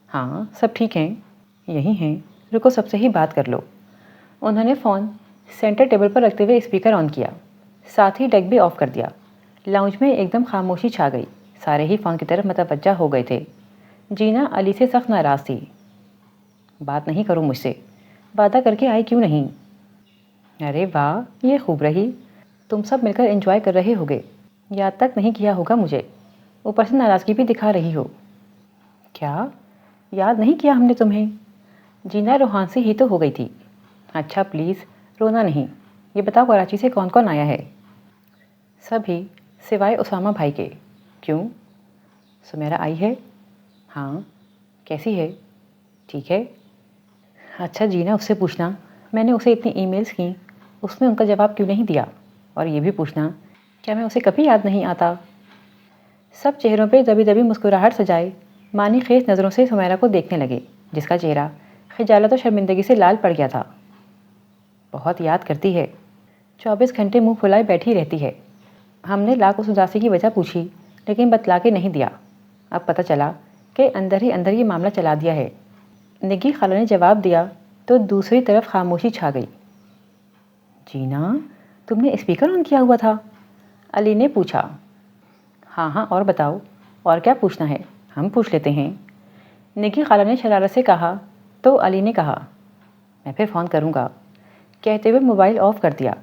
Speaker 1: ہاں سب ٹھیک ہیں، یہی ہیں، رکو سب سے ہی بات کر لو۔ انہوں نے فون سینٹر ٹیبل پر رکھتے ہوئے اسپیکر آن کیا، ساتھ ہی ڈیک بھی آف کر دیا۔ لاؤنج میں ایک دم خاموشی چھا گئی۔ سارے ہی فون کی طرف متوجہ ہو گئے تھے۔ جینا علی سے سخت ناراض تھی۔ بات نہیں کرو مجھ سے، وعدہ کر کے آئی کیوں نہیں؟ ارے واہ، یہ خوب رہی، تم سب مل کر انجوائے کر رہے ہوگے، یاد تک نہیں کیا ہوگا مجھے، اوپر سے ناراضگی بھی دکھا رہی ہو۔ کیا یاد نہیں کیا ہم نے تمہیں؟ جینا روحان سے ہی تو ہو گئی تھی۔ اچھا پلیز رونا نہیں، یہ بتاؤ کراچی سے کون کون آیا ہے؟ سبھی سوائے اسامہ بھائی کے۔ کیوں؟ سمیرا آئی ہے؟ ہاں۔ کیسی ہے؟ ٹھیک ہے۔ اچھا جینا اس سے پوچھنا میں نے اسے اتنی ای میلز کیں، اس نے ان کا جواب کیوں نہیں دیا، اور یہ بھی پوچھنا کیا میں اسے کبھی یاد نہیں آتا؟ سب چہروں پہ دبی دبی مسکراہٹ سجائے معنی خیز نظروں سے سمیرا کو دیکھنے لگے، جس کا چہرہ خجالت و شرمندگی سے لال پڑ گیا تھا۔ بہت یاد کرتی ہے، 24 گھنٹے منہ پھلائے بیٹھی رہتی ہے۔ ہم نے لاکھ اس اداسی کی وجہ پوچھی لیکن بتلا کے نہیں دیا، اب پتہ چلا کہ اندر ہی اندر یہ معاملہ چلا دیا ہے۔ نگی خالہ نے جواب دیا تو دوسری طرف خاموشی چھا گئی۔ جینا تم نے اسپیکر آن کیا ہوا تھا؟ علی نے پوچھا۔ ہاں ہاں، اور بتاؤ، اور کیا پوچھنا ہے، ہم پوچھ لیتے ہیں، نگی خالہ نے شرارت سے کہا تو علی نے کہا میں پھر فون کروں گا، کہتے ہوئے موبائل آف کر دیا۔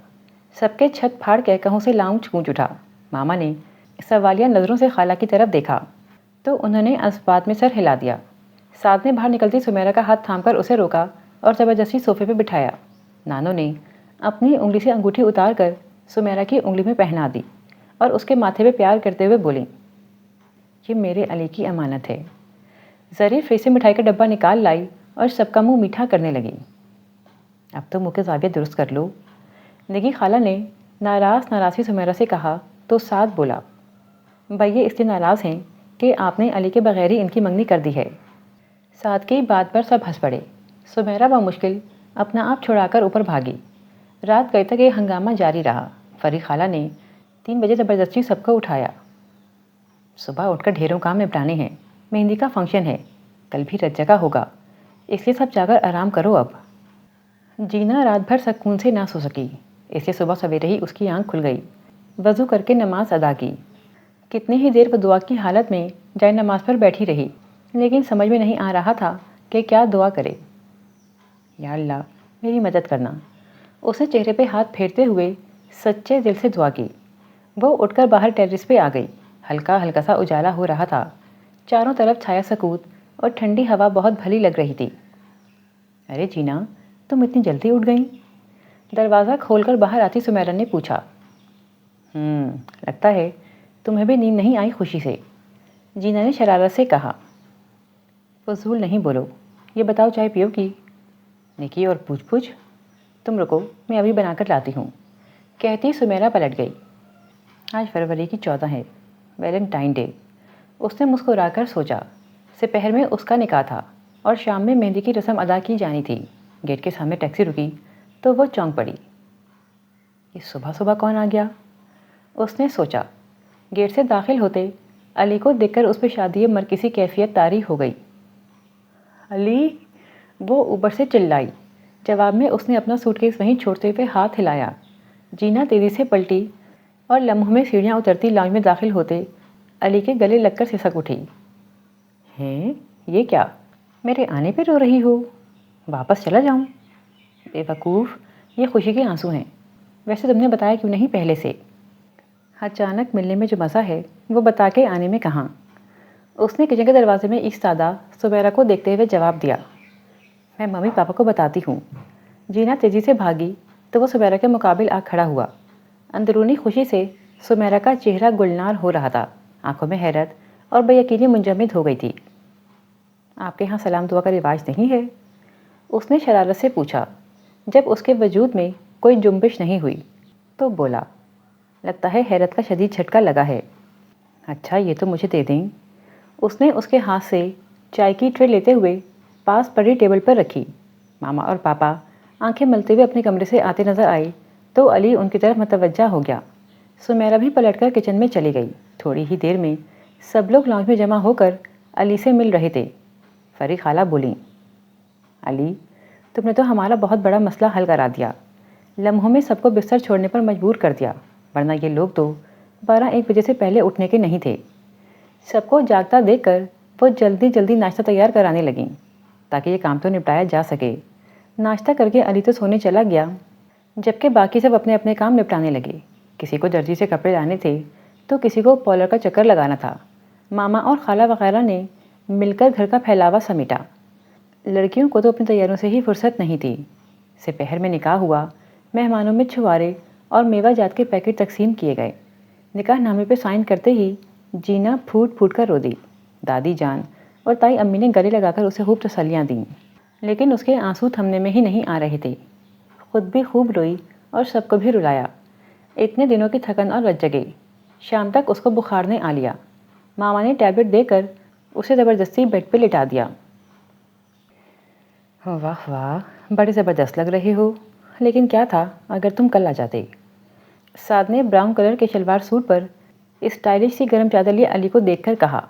Speaker 1: سب کے چھت پھاڑ کے کہوں سے لاؤنج گونج اٹھا۔ ماما نے سوالیہ نظروں سے خالہ کی طرف دیکھا تو انہوں نے اسبات میں سر ہلا دیا۔ سعد نے باہر نکلتی سمیرا کا ہاتھ تھام کر اسے روکا اور زبردستی صوفے پہ بٹھایا۔ نانو نے اپنی انگلی سے انگوٹھی اتار کر سمیرا کی انگلی میں پہنا دی اور اس کے ماتھے پہ پیار کرتے ہوئے بولیں، یہ میرے علی کی امانت ہے۔ ظریف فریج سے مٹھائی کا ڈبہ نکال لائی اور سب کا منہ میٹھا کرنے لگی۔ اب تو منہ کے زاویہ درست کر لو، نگی خالہ نے ناراض سی سمیرا سے کہا تو سعد بولا، بھائی یہ اس لیے ناراض ہیں کہ آپ نے علی کے بغیر ہی ان کی منگنی کر دی ہے۔ سعد کی بات پر سب ہنس پڑے۔ سمیرا بمشکل اپنا آپ چھڑا کر اوپر بھاگی۔ رات گئے تک یہ ہنگامہ جاری رہا۔ فریق خالہ نے 3 بجے زبردستی سب کو اٹھایا۔ صبح اٹھ کر ڈھیروں کام نپٹانے ہیں، مہندی کا فنکشن ہے، کل بھی رت جگہ ہوگا، اس لیے سب جا کر آرام کرو اب۔ جینا رات بھر سکون سے نہ سو سکی، اس لیے صبح سویرے ہی اس کی آنکھ کھل گئی۔ وضو کر کے نماز ادا کی۔ کتنی ہی دیر وہ دعا کی حالت میں جائے نماز پر بیٹھی رہی، لیکن سمجھ میں نہیں آ رہا تھا کہ کیا دعا کرے۔ یا اللہ میری مدد کرنا، اسے چہرے پہ ہاتھ پھیرتے ہوئے سچے دل سے دعا کی۔ وہ اٹھ کر باہر ٹیرس پہ آ گئی۔ ہلکا ہلکا سا اجالا ہو رہا تھا، چاروں طرف چھایا سکوت اور ٹھنڈی ہوا بہت بھلی لگ رہی تھی۔ ارے جینا تم اتنی جلدی اٹھ گئیں؟ دروازہ کھول کر باہر آتی سمیرا نے پوچھا۔ لگتا ہے تمہیں بھی نیند نہیں آئی خوشی سے، جینا نے شرارت سے کہا۔ فضول نہیں بولو، یہ بتاؤ چائے پیو گی؟ نکی اور پوچھ پوچھ، تم رکو میں ابھی بنا کر لاتی ہوں، کہتی سمیرا پلٹ گئی۔ آج فروری کی 14 ہے، ویلنٹائن ڈے۔ اس نے مسکرا کر سوچا، سپہر میں اس کا نکاح تھا اور شام میں مہندی کی رسم ادا کی جانی تھی۔ گیٹ کے سامنے ٹیکسی رکی تو وہ چونک پڑی۔ یہ صبح صبح کون آ گیا؟ اس نے سوچا۔ گیٹ سے داخل ہوتے علی کو دیکھ کر اس پہ شادی مرکزی کیفیت طاری ہو گئی۔ علی، وہ اوپر سے چلائی۔ جواب میں اس نے اپنا سوٹ کیس وہیں چھوڑتے ہوئے ہاتھ ہلایا۔ جینا تیزی سے پلٹی اور لمحوں میں سیڑھیاں اترتی لاؤنج میں داخل ہوتے علی کے گلے لگ کر سسک اٹھی۔ ہیں یہ کیا، میرے آنے پہ رو رہی ہو؟ واپس چلا جاؤں؟ بے وقوف، یہ خوشی کے آنسو ہیں، ویسے تم نے بتایا کیوں نہیں پہلے سے؟ اچانک ملنے میں جو مزہ ہے وہ بتا کے آنے میں کہاں؟ اس نے کچن کے دروازے میں ایستادہ سمیرا کو دیکھتے ہوئے جواب دیا، میں ممی پاپا کو بتاتی ہوں۔ جینا تیزی سے بھاگی تو وہ سمیرا کے مقابل آ کھڑا ہوا۔ اندرونی خوشی سے سمیرا کا چہرہ گلنار ہو رہا تھا، آنکھوں میں حیرت اور بے یقینی منجمد ہو گئی تھی۔ آپ کے ہاں سلام دعا کا رواج نہیں ہے؟ اس نے شرارت سے پوچھا۔ جب اس کے وجود میں کوئی جنبش نہیں ہوئی تو بولا، لگتا ہے حیرت کا شدید جھٹکا لگا ہے۔ اچھا یہ تو مجھے دے دیں۔ اس نے اس کے ہاتھ سے چائے کی ٹرے لیتے ہوئے پاس پڑی ٹیبل پر رکھی۔ ماما اور پاپا آنکھیں ملتے ہوئے اپنے کمرے سے آتے نظر آئے تو علی ان کی طرف متوجہ ہو گیا۔ سمیرا بھی پلٹ کر کچن میں چلی گئی۔ تھوڑی ہی دیر میں سب لوگ لاؤنج میں جمع ہو کر علی سے مل رہے تھے۔ فریق خالہ بولیں، علی تم نے تو ہمارا بہت بڑا مسئلہ حل کرا دیا، لمحوں میں سب کو بستر چھوڑنے پر مجبور کر دیا، ورنہ یہ لوگ تو 12-1 بجے سے پہلے اٹھنے کے نہیں تھے۔ سب کو جاگتا دیکھ کر وہ جلدی جلدی ناشتہ تیار کرانے لگیں تاکہ یہ کام تو نپٹایا جا سکے۔ ناشتہ کر کے علی تو سونے چلا گیا، جبکہ باقی سب اپنے اپنے کام نپٹانے لگے۔ کسی کو درزی سے کپڑے لانے تھے تو کسی کو پارلر کا چکر لگانا تھا۔ ماما اور خالہ وغیرہ نے مل کر گھر کا پھیلاوا سمیٹا۔ لڑکیوں کو تو اپنی تیاریوں سے ہی فرصت نہیں تھی۔ سپہر میں نکاح ہوا، مہمانوں میں چھوارے اور میوہ جات کے پیکٹ تقسیم کیے گئے۔ نکاح نامے پہ سائن کرتے ہی جینا پھوٹ پھوٹ کر رو دی۔ دادی جان اور تائی امی نے گلے لگا کر اسے خوب تسلیاں دیں، لیکن اس کے آنسو تھمنے میں ہی نہیں آ رہے تھے۔ خود بھی خوب روئی اور سب کو بھی رلایا۔ اتنے دنوں کی تھکن اور رت جگے۔ شام تک اس کو بخار نے آ لیا۔ ماما نے ٹیبلٹ دے کر اسے زبردستی بیڈ پہ لٹا دیا۔ واہ واہ، بڑے زبردست لگ رہے ہو، لیکن کیا تھا اگر تم کل آ جاتے۔ سعد نے براؤن کلر کے شلوار سوٹ پر اسٹائلش سی گرم چادر لیے علی کو دیکھ کر کہا۔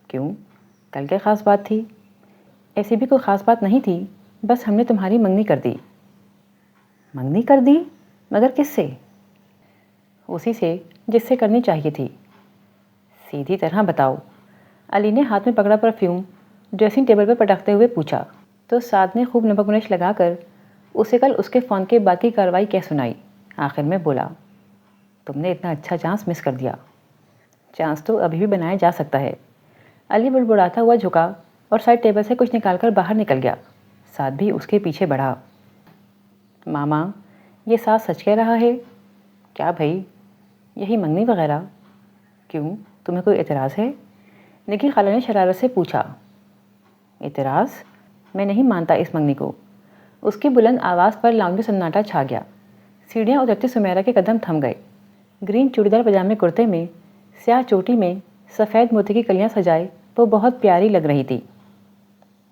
Speaker 1: کیوں؟ کل کیا خاص بات تھی؟ ایسی بھی کوئی خاص بات نہیں تھی، بس ہم نے تمہاری منگنی کر دی۔ منگنی کر دی؟ مگر کس سے؟ اسی سے جس سے کرنی چاہیے تھی۔ سیدھی طرح بتاؤ۔ علی نے ہاتھ میں پکڑا پرفیوم ڈریسنگ ٹیبل پر پٹکتے ہوئے پوچھا تو سعد نے خوب نمک مرچ لگا کر اسے کل اس کے فون کے باقی کارروائی کہہ سنائی۔ آخر میں بولا، تم نے اتنا اچھا چانس مس کر دیا۔ چانس تو ابھی بھی بنایا جا سکتا ہے۔ علی بڑبڑاتا ہوا جھکا اور سائڈ ٹیبل سے کچھ نکال کر باہر نکل گیا۔ سعد بھی اس کے پیچھے بڑھا۔ ماما، یہ سعد سچ کہہ رہا ہے؟ کیا بھائی، یہی منگنی وغیرہ؟ کیوں، تمہیں کوئی اعتراض ہے؟ نکی خالہ نے شرارت سے پوچھا۔ اعتراض؟ میں نہیں مانتا اس منگنی کو۔ اس کی بلند آواز پر لاؤنج میں سناٹا چھا گیا۔ سیڑھیاں اترتی سمیرا کے قدم تھم گئے۔ گرین چوڑیدار پجامے کرتے میں، سیاہ چوٹی میں سفید موتی کی کلیاں سجائے وہ بہت پیاری لگ رہی تھی۔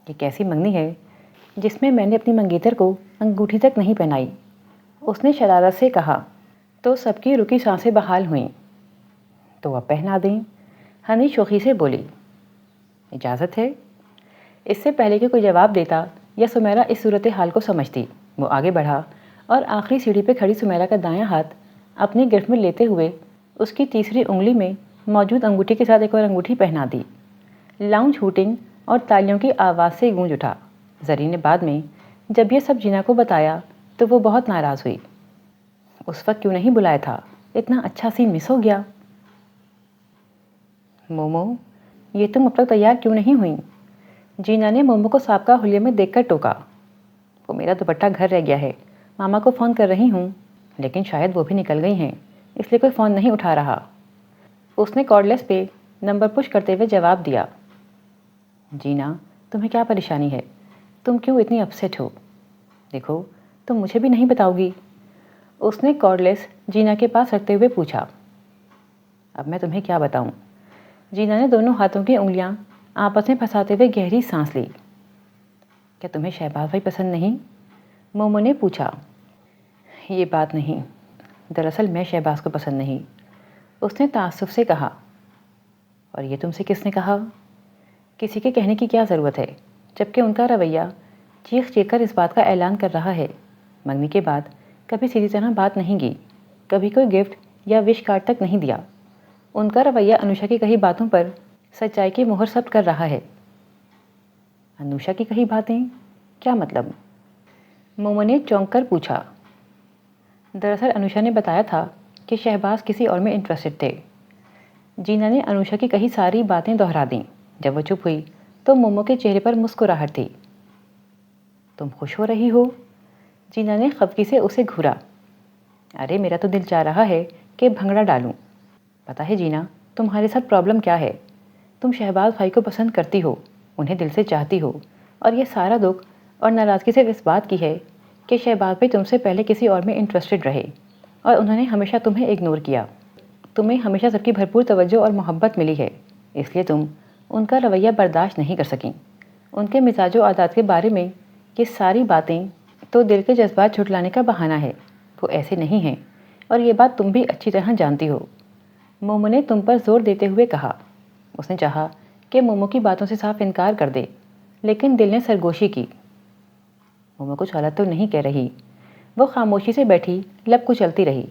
Speaker 1: یہ کیسی منگنی ہے جس میں میں نے اپنی منگیتر کو انگوٹھی تک نہیں پہنائی؟ اس نے شرارت سے کہا تو سب کی رکی سانسیں بحال ہوئیں۔ تو اب پہنا دیں، ہنی شوخی سے بولی۔ اجازت ہے؟ اس سے پہلے کہ کوئی جواب دیتا یا سمیرا اس صورتحال کو سمجھتی، وہ آگے بڑھا اور آخری سیڑھی پہ کھڑی سمیرا کا دایاں ہاتھ اپنی گرفت میں لیتے ہوئے اس کی تیسری انگلی میں موجود انگوٹھی کے ساتھ ایک اور انگوٹھی پہنا دی۔ لاؤنج ہوٹنگ اور تالیوں کی آواز سے گونج اٹھا۔ زرین نے بعد میں جب یہ سب جینا کو بتایا تو وہ بہت ناراض ہوئی۔ اس وقت کیوں نہیں بلایا تھا؟ اتنا اچھا سین مس ہو گیا۔ مومو، یہ تم اب تک تیار کیوں نہیں ہوئیں؟ جینا نے مومو کو سابقہ حلیے میں دیکھ کر ٹوکا۔ وہ میرا دوپٹہ گھر رہ گیا ہے، ماما کو فون کر رہی ہوں، لیکن شاید وہ بھی نکل گئی ہیں، اس لیے کوئی فون نہیں اٹھا رہا۔ اس نے کارڈلیس پہ نمبر پش کرتے ہوئے جواب دیا۔ جینا، تمہیں کیا پریشانی ہے؟ تم کیوں اتنی اپسیٹ ہو؟ دیکھو، تم مجھے بھی نہیں بتاؤ گی؟ اس نے کارڈلیس جینا کے پاس رکھتے ہوئے پوچھا۔ اب میں تمہیں کیا بتاؤں؟ جینا نے دونوں ہاتھوں کی انگلیاں آپس میں پھنساتے ہوئے گہری سانس لی۔ کیا تمہیں شہباز بھائی پسند نہیں؟ مومو نے پوچھا۔ یہ بات نہیں، دراصل میں شہباز کو پسند نہیں، اس نے تعصب سے کہا۔ اور یہ تم سے کس نے کہا؟ کسی کے کہنے کی کیا ضرورت ہے، جبکہ ان کا رویہ چیخ چیخ کر اس بات کا اعلان کر رہا ہے۔ منگنی کے بعد کبھی سیدھی طرح بات نہیں کی، کبھی کوئی گفٹ یا وش کارڈ تک نہیں دیا۔ ان کا رویہ انوشا کی کہی باتوں پر سچائی کی مہر ثبت کر رہا ہے۔ انوشا کی کہی باتیں؟ کیا مطلب؟ مومو نے چونک کر پوچھا۔ دراصل انوشا نے بتایا تھا کہ شہباز کسی اور میں انٹرسٹڈ تھے۔ جینا نے انوشا کی کہی ساری باتیں دہرا دیں۔ جب وہ چپ ہوئی تو مومو کے چہرے پر مسکراہٹ تھی۔ تم خوش ہو رہی ہو؟ جینا نے خفگی سے اسے گھورا۔ ارے میرا تو دل چاہ رہا ہے کہ بھنگڑا ڈالوں۔ پتہ ہے جینا، تمہارے ساتھ پرابلم کیا ہے؟ تم شہباز بھائی کو پسند کرتی ہو، انہیں دل سے چاہتی ہو، اور یہ سارا دکھ اور ناراضگی صرف اس بات کی ہے کہ شہباز بھائی تم سے پہلے کسی اور میں انٹرسٹڈ رہے اور انہوں نے ہمیشہ تمہیں اگنور کیا۔ تمہیں ہمیشہ سب کی بھرپور توجہ اور محبت ملی ہے، اس لیے تم ان کا رویہ برداشت نہیں کر سکیں۔ ان کے مزاج و عادات کے بارے میں یہ ساری باتیں تو دل کے جذبات جھٹلانے کا بہانہ ہے، وہ ایسے نہیں ہیں، اور یہ بات تم بھی اچھی طرح جانتی ہو۔ مومو نے تم پر زور دیتے ہوئے کہا۔ اس نے چاہا کہ مومو کی باتوں سے صاف انکار کر دے، لیکن دل نے سرگوشی کی۔ مومو کچھ غلط تو نہیں کہہ رہی۔ وہ خاموشی سے بیٹھی لب کچلتی رہی۔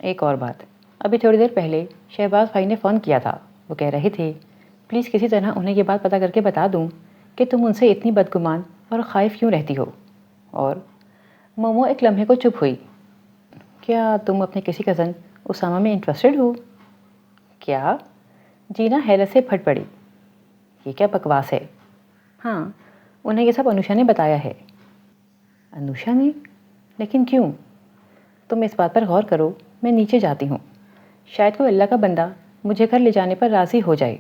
Speaker 1: ایک اور بات، ابھی تھوڑی دیر پہلے شہباز بھائی نے فون کیا تھا، وہ کہہ رہے تھے پلیز کسی طرح انہیں یہ بات پتہ کر کے بتا دوں کہ تم ان سے اتنی بدگمان اور خائف کیوں رہتی ہو. اور مومو ایک لمحے کو چپ ہوئی. کیا تم اپنے کسی کزن اسامہ میں انٹرسٹڈ ہو؟ کیا؟ جینا حیرت سے پھٹ پڑی. یہ کیا بکواس ہے؟ ہاں، انہیں یہ سب انوشا نے بتایا ہے. انوشا نے؟ لیکن کیوں؟ تم اس بات پر غور کرو. میں نیچے جاتی ہوں. شاید کوئی اللہ کا بندہ مجھے گھر لے جانے پر راضی ہو جائے.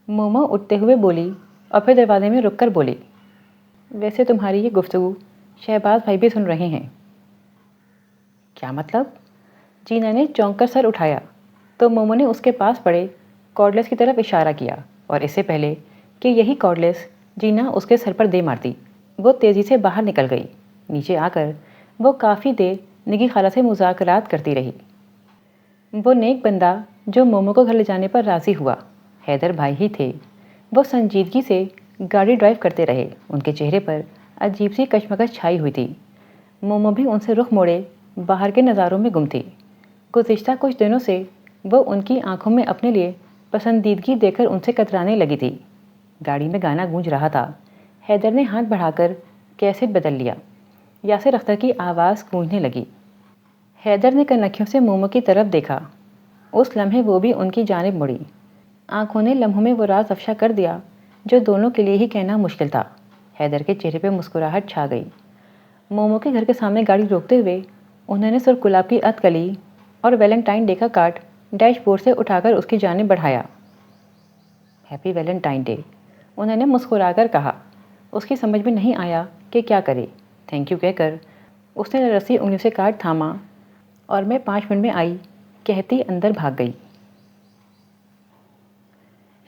Speaker 1: مومو اٹھتے ہوئے بولی اور پھر دروازے میں رک کر بولی ویسے تمہاری یہ گفتگو شہباز بھائی بھی سن رہے ہیں. کیا مطلب؟ جینا نے چونک کر سر اٹھایا تو مومو نے اس کے پاس پڑے کارڈلیس کی طرف اشارہ کیا اور اس سے پہلے کہ یہی کارڈلیس جینا اس کے سر پر دے مارتی وہ تیزی سے باہر نکل گئی. نیچے آ کر وہ کافی دیر نگی خالہ سے مذاکرات کرتی رہی. وہ نیک بندہ جو مومو کو گھر لے جانے پر راضی ہوا حیدر بھائی ہی تھے. وہ سنجیدگی سے گاڑی ڈرائیو کرتے رہے. ان کے چہرے پر عجیب سی کشمکش چھائی ہوئی تھی. مومو بھی ان سے رخ موڑے باہر کے نظاروں میں گم تھی. گزشتہ کچھ دنوں سے وہ ان کی آنکھوں میں اپنے لیے پسندیدگی دے کر ان سے کترانے لگی تھی. گاڑی میں گانا گونج رہا تھا. حیدر نے ہاتھ بڑھا کر کیسٹ بدل لیا. یاسر اختر کی آواز گونجنے لگی. حیدر نے کنکھیوں سے مومو کی طرف دیکھا. اس لمحے وہ بھی ان کی جانب مڑی. آنکھوں نے لمحوں میں وہ راز افشا کر دیا جو دونوں کے لیے ہی کہنا مشکل تھا. حیدر کے چہرے پہ مسکراہٹ چھا گئی. مومو کے گھر کے سامنے گاڑی روکتے ہوئے انہوں نے سرخ گلاب کی اتکلی اور ویلنٹائن ڈے کا کارڈ ڈیش بورڈ سے اٹھا کر اس کی جانب بڑھایا. ہیپی ویلنٹائن ڈے، انہوں نے مسکرا کر کہا. اس کی سمجھ میں نہیں آیا کہ کیا کرے. تھینک یو کہہ کر اس نے رسی انگلی سے کارڈ تھاما اور میں 5 منٹ میں آئی کہتی اندر بھاگ گئی.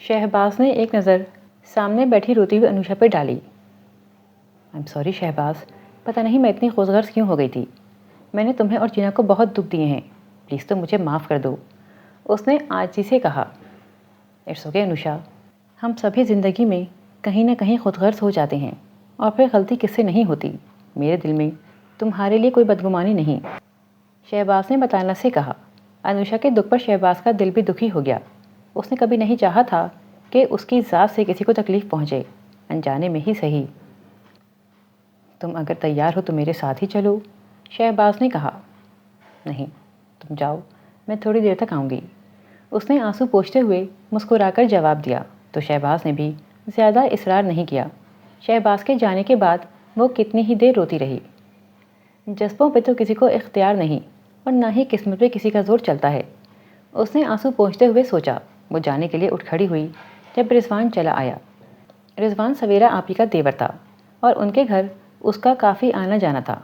Speaker 1: شہباز نے ایک نظر سامنے بیٹھی روتی ہوئی انوشا پہ ڈالی. آئی ایم سوری شہباز، پتہ نہیں میں اتنی خوش غرض کیوں ہو گئی تھی. میں نے تمہیں اور جینا کو بہت دکھ دیے ہیں. پلیز تو مجھے معاف کر دو. اس نے عاجزی سے کہا. اٹس اوکے انوشا، ہم سبھی زندگی میں کہیں نہ کہیں خود غرض ہو جاتے ہیں اور پھر غلطی کس سے نہیں ہوتی. میرے دل میں تمہارے لیے کوئی بدگمانی نہیں، شہباز نے بتانا سے کہا. انوشا کے دکھ پر شہباز کا دل بھی دکھی ہو گیا. اس نے کبھی نہیں چاہا تھا کہ اس کی ذات سے کسی کو تکلیف پہنچے، انجانے میں ہی صحیح. تم اگر تیار ہو تو میرے ساتھ ہی چلو، شہباز نے کہا. نہیں، تم جاؤ، میں تھوڑی دیر تک آؤں گی. اس نے آنسو پوچھتے ہوئے مسکرا کر جواب دیا تو شہباز نے بھی زیادہ اصرار نہیں کیا. شہباز کے جانے کے بعد وہ کتنی ہی دیر روتی رہی. جذبوں پہ تو کسی کو اختیار نہیں اور نہ ہی قسمت پہ کسی کا زور چلتا ہے. اس نے آنسو پونچھتے ہوئے سوچا. وہ جانے کے لیے اٹھ کھڑی ہوئی جب رضوان چلا آیا. رضوان سویرا آپی کا دیور تھا اور ان کے گھر اس کا کافی آنا جانا تھا.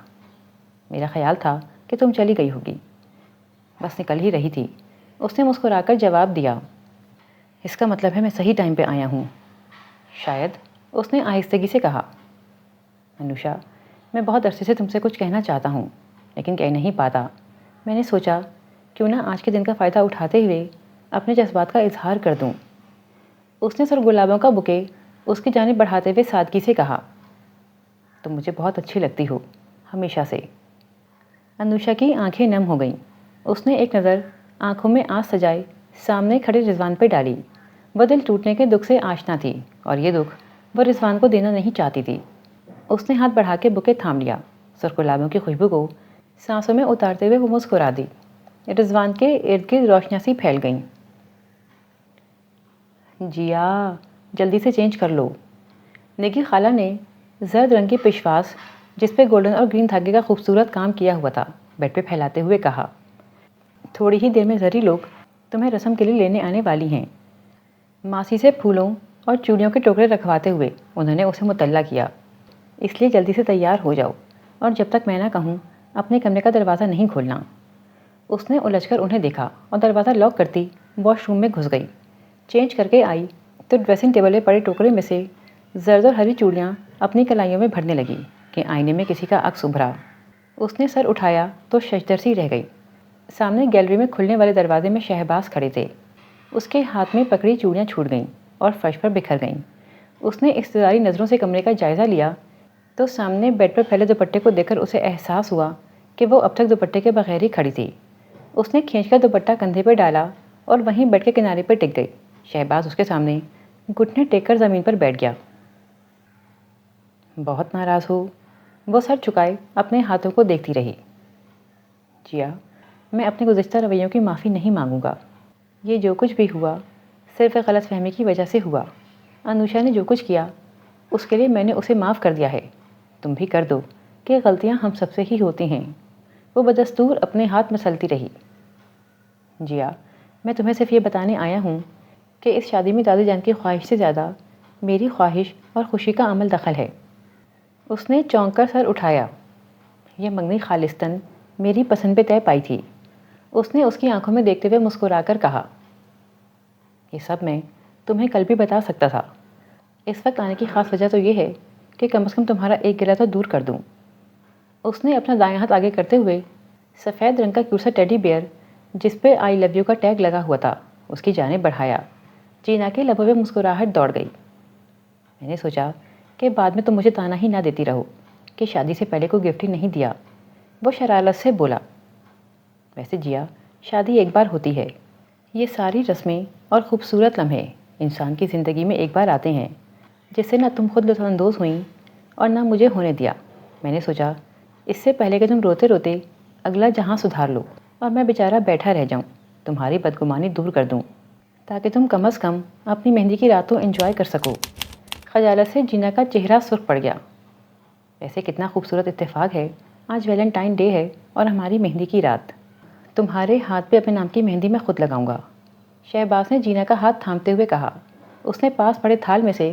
Speaker 1: میرا خیال تھا کہ تم چلی گئی ہوگی. بس نکل ہی رہی تھی، اس نے مسکرا کر جواب دیا. اس کا مطلب ہے میں صحیح ٹائم پہ آیا ہوں. شاید، اس نے آہستگی سے کہا. انوشا، میں بہت عرصے سے تم سے کچھ کہنا چاہتا ہوں لیکن کہہ نہیں پاتا. میں نے سوچا کیوں نہ آج کے دن کا فائدہ اٹھاتے ہوئے اپنے جذبات کا اظہار کر دوں. اس نے سر گلابوں کا بکے اس کی جانب بڑھاتے ہوئے سادگی سے کہا. تم مجھے بہت اچھی لگتی ہو، ہمیشہ سے. انوشا کی آنکھیں نم ہو گئیں. اس نے ایک نظر آنکھوں میں آنس سجائے سامنے کھڑے رضوان پہ ڈالی. وہ دل ٹوٹنے کے دکھ سے آشنا تھی اور یہ دکھ وہ رضوان کو دینا نہیں چاہتی تھی. اس نے ہاتھ بڑھا کے بکے تھام لیا. سرخ گلابوں کی خوشبو کو سانسوں میں اتارتے ہوئے وہ مسکرا دی. رضوان کے ارد گرد روشنیاں سی پھیل گئیں. جیا، جلدی سے چینج کر لو. نگی خالہ نے زرد رنگ کی پشواس جس پہ گولڈن اور گرین دھاگے کا خوبصورت کام کیا ہوا تھا بیڈ پہ پھیلاتے ہوئے کہا. تھوڑی ہی دیر میں زری لوگ تمہیں رسم کے لیے لینے آنے والی ہیں. ماسی سے پھولوں اور چوڑیوں کے ٹوکرے رکھواتے ہوئے انہوں نے اسے مطلع کیا. اس لیے جلدی سے تیار ہو جاؤ اور جب تک میں نہ کہوں اپنے کمرے کا دروازہ نہیں کھولنا. اس نے الجھ کر انہیں دیکھا اور دروازہ لاک کرتی واش روم میں گھس گئی. چینج کر کے آئی تو ڈریسنگ ٹیبل پہ پڑے ٹوکرے میں سے زرد اور ہری چوڑیاں اپنی کلائیوں میں بھرنے لگی کہ آئینے میں کسی کا عکس ابھرا. اس نے سر اٹھایا تو ششدر سی رہ گئی. سامنے گیلری میں کھلنے والے دروازے میں شہباز کھڑے تھے. اس کے ہاتھ میں پکڑی چوڑیاں چھوٹ گئیں اور فرش پر بکھر گئیں. اس نے اقتداری نظروں سے کمرے کا جائزہ لیا تو سامنے بیڈ پر پھیلے دوپٹے کو دیکھ کر اسے احساس ہوا کہ وہ اب تک دوپٹے کے بغیر ہی کھڑی تھی. اس نے کھینچ کر دوپٹہ کندھے پہ ڈالا اور وہیں بیٹھ کے کنارے پر ٹک گئی۔ شہباز اس کے سامنے گھٹنے ٹیک کر زمین پر بیٹھ گیا۔ بہت ناراض ہو؟ وہ سر چکائے اپنے ہاتھوں کو دیکھتی رہی۔ جیا، میں اپنے گزشتہ رویوں کی معافی نہیں مانگوں گا۔ یہ جو کچھ بھی ہوا صرف غلط فہمی کی وجہ سے ہوا۔ انوشا نے جو کچھ کیا اس کے لیے میں نے اسے معاف کر دیا ہے۔ تم بھی کر دو کہ غلطیاں ہم سب سے ہی ہوتی ہیں۔ وہ بدستور اپنے ہاتھ مسلتی رہی۔ جیا، میں تمہیں صرف یہ بتانے آیا ہوں کہ اس شادی میں دادی جان کی خواہش سے زیادہ میری خواہش اور خوشی کا عمل دخل ہے۔ اس نے چونک کر سر اٹھایا۔ یہ منگنی خالصتاً میری پسند پہ طے پائی تھی۔ اس نے اس کی آنکھوں میں دیکھتے ہوئے مسکرا کر کہا، یہ سب میں تمہیں کل بھی بتا سکتا تھا۔ اس وقت آنے کی خاص وجہ تو یہ ہے کہ کم از کم تمہارا ایک گلہ تو دور کر دوں۔ اس نے اپنا دائیں ہاتھ آگے کرتے ہوئے سفید رنگ کا کیوٹ سا ٹیڈی بیئر جس پہ آئی لو یو کا ٹیگ لگا ہوا تھا اس کی جانب بڑھایا۔ جینا کے لبوں پہ مسکراہٹ دوڑ گئی۔ میں نے سوچا کہ بعد میں تم مجھے تانا ہی نہ دیتی رہو کہ شادی سے پہلے کوئی گفٹ ہی نہیں دیا۔ وہ شرارت سے بولا، ویسے جیا، شادی ایک بار ہوتی ہے۔ یہ ساری رسمیں اور خوبصورت لمحے انسان کی زندگی میں ایک بار آتے ہیں جس سے نہ تم خود لطف اندوز ہوئیں اور نہ مجھے ہونے دیا۔ میں نے سوچا اس سے پہلے کہ تم روتے روتے اگلا جہاں سدھار لو اور میں بیچارہ بیٹھا رہ جاؤں، تمہاری بدگمانی دور کر دوں تاکہ تم کم از کم اپنی مہندی کی رات تو انجوائے کر سکو۔ خجالت سے جینا کا چہرہ سرخ پڑ گیا۔ ویسے کتنا خوبصورت اتفاق ہے، آج ویلنٹائن ڈے ہے اور ہماری مہندی کی رات۔ تمہارے ہاتھ پہ اپنے نام کی مہندی میں خود لگاؤں گا۔ شہباز نے جینا کا ہاتھ تھامتے ہوئے کہا۔ اس نے پاس پڑے تھال میں سے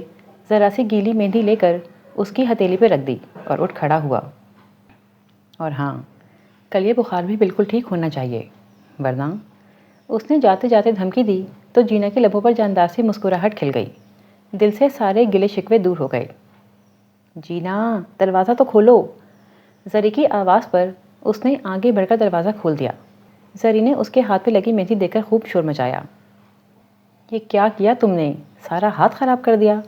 Speaker 1: ذرا سی گیلی مہندی لے کر اس کی ہتھیلی پہ رکھ دی اور اٹھ کھڑا ہوا۔ اور ہاں، کل یہ بخار بھی بالکل ٹھیک ہونا چاہیے، ورنہ… اس نے جاتے جاتے دھمکی دی تو جینا کے لبوں پر جاندار سی مسکراہٹ کھل گئی۔ دل سے سارے گلے شکوے دور ہو گئے۔ جینا، دروازہ تو کھولو۔ زری کی آواز پر اس نے آگے بڑھ کر دروازہ کھول دیا۔ زری نے اس کے ہاتھ پہ لگی مہندی دیکھ کر خوب شور مچایا۔ یہ کیا کیا تم نے؟ سارا ہاتھ خراب کر دیا۔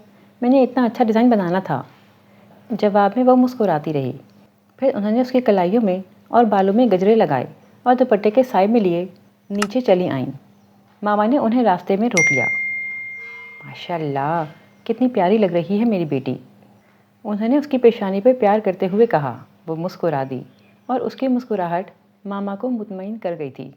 Speaker 1: میں نے اتنا اچھا ڈیزائن بنانا تھا۔ جواب میں وہ مسکراتی رہی۔ پھر انہوں نے اس کی کلائیوں میں اور بالوں میں گجرے لگائے اور دوپٹے کے سائے میں لیے نیچے چلی آئیں۔ ماما نے انہیں راستے میں روک لیا۔ ماشاء اللہ، کتنی پیاری لگ رہی ہے میری بیٹی، انہوں نے اس کی پیشانی پہ پیار کرتے ہوئے کہا۔ وہ مسکرا دی اور اس کی مسکراہٹ ماما کو مطمئن کر گئی تھی۔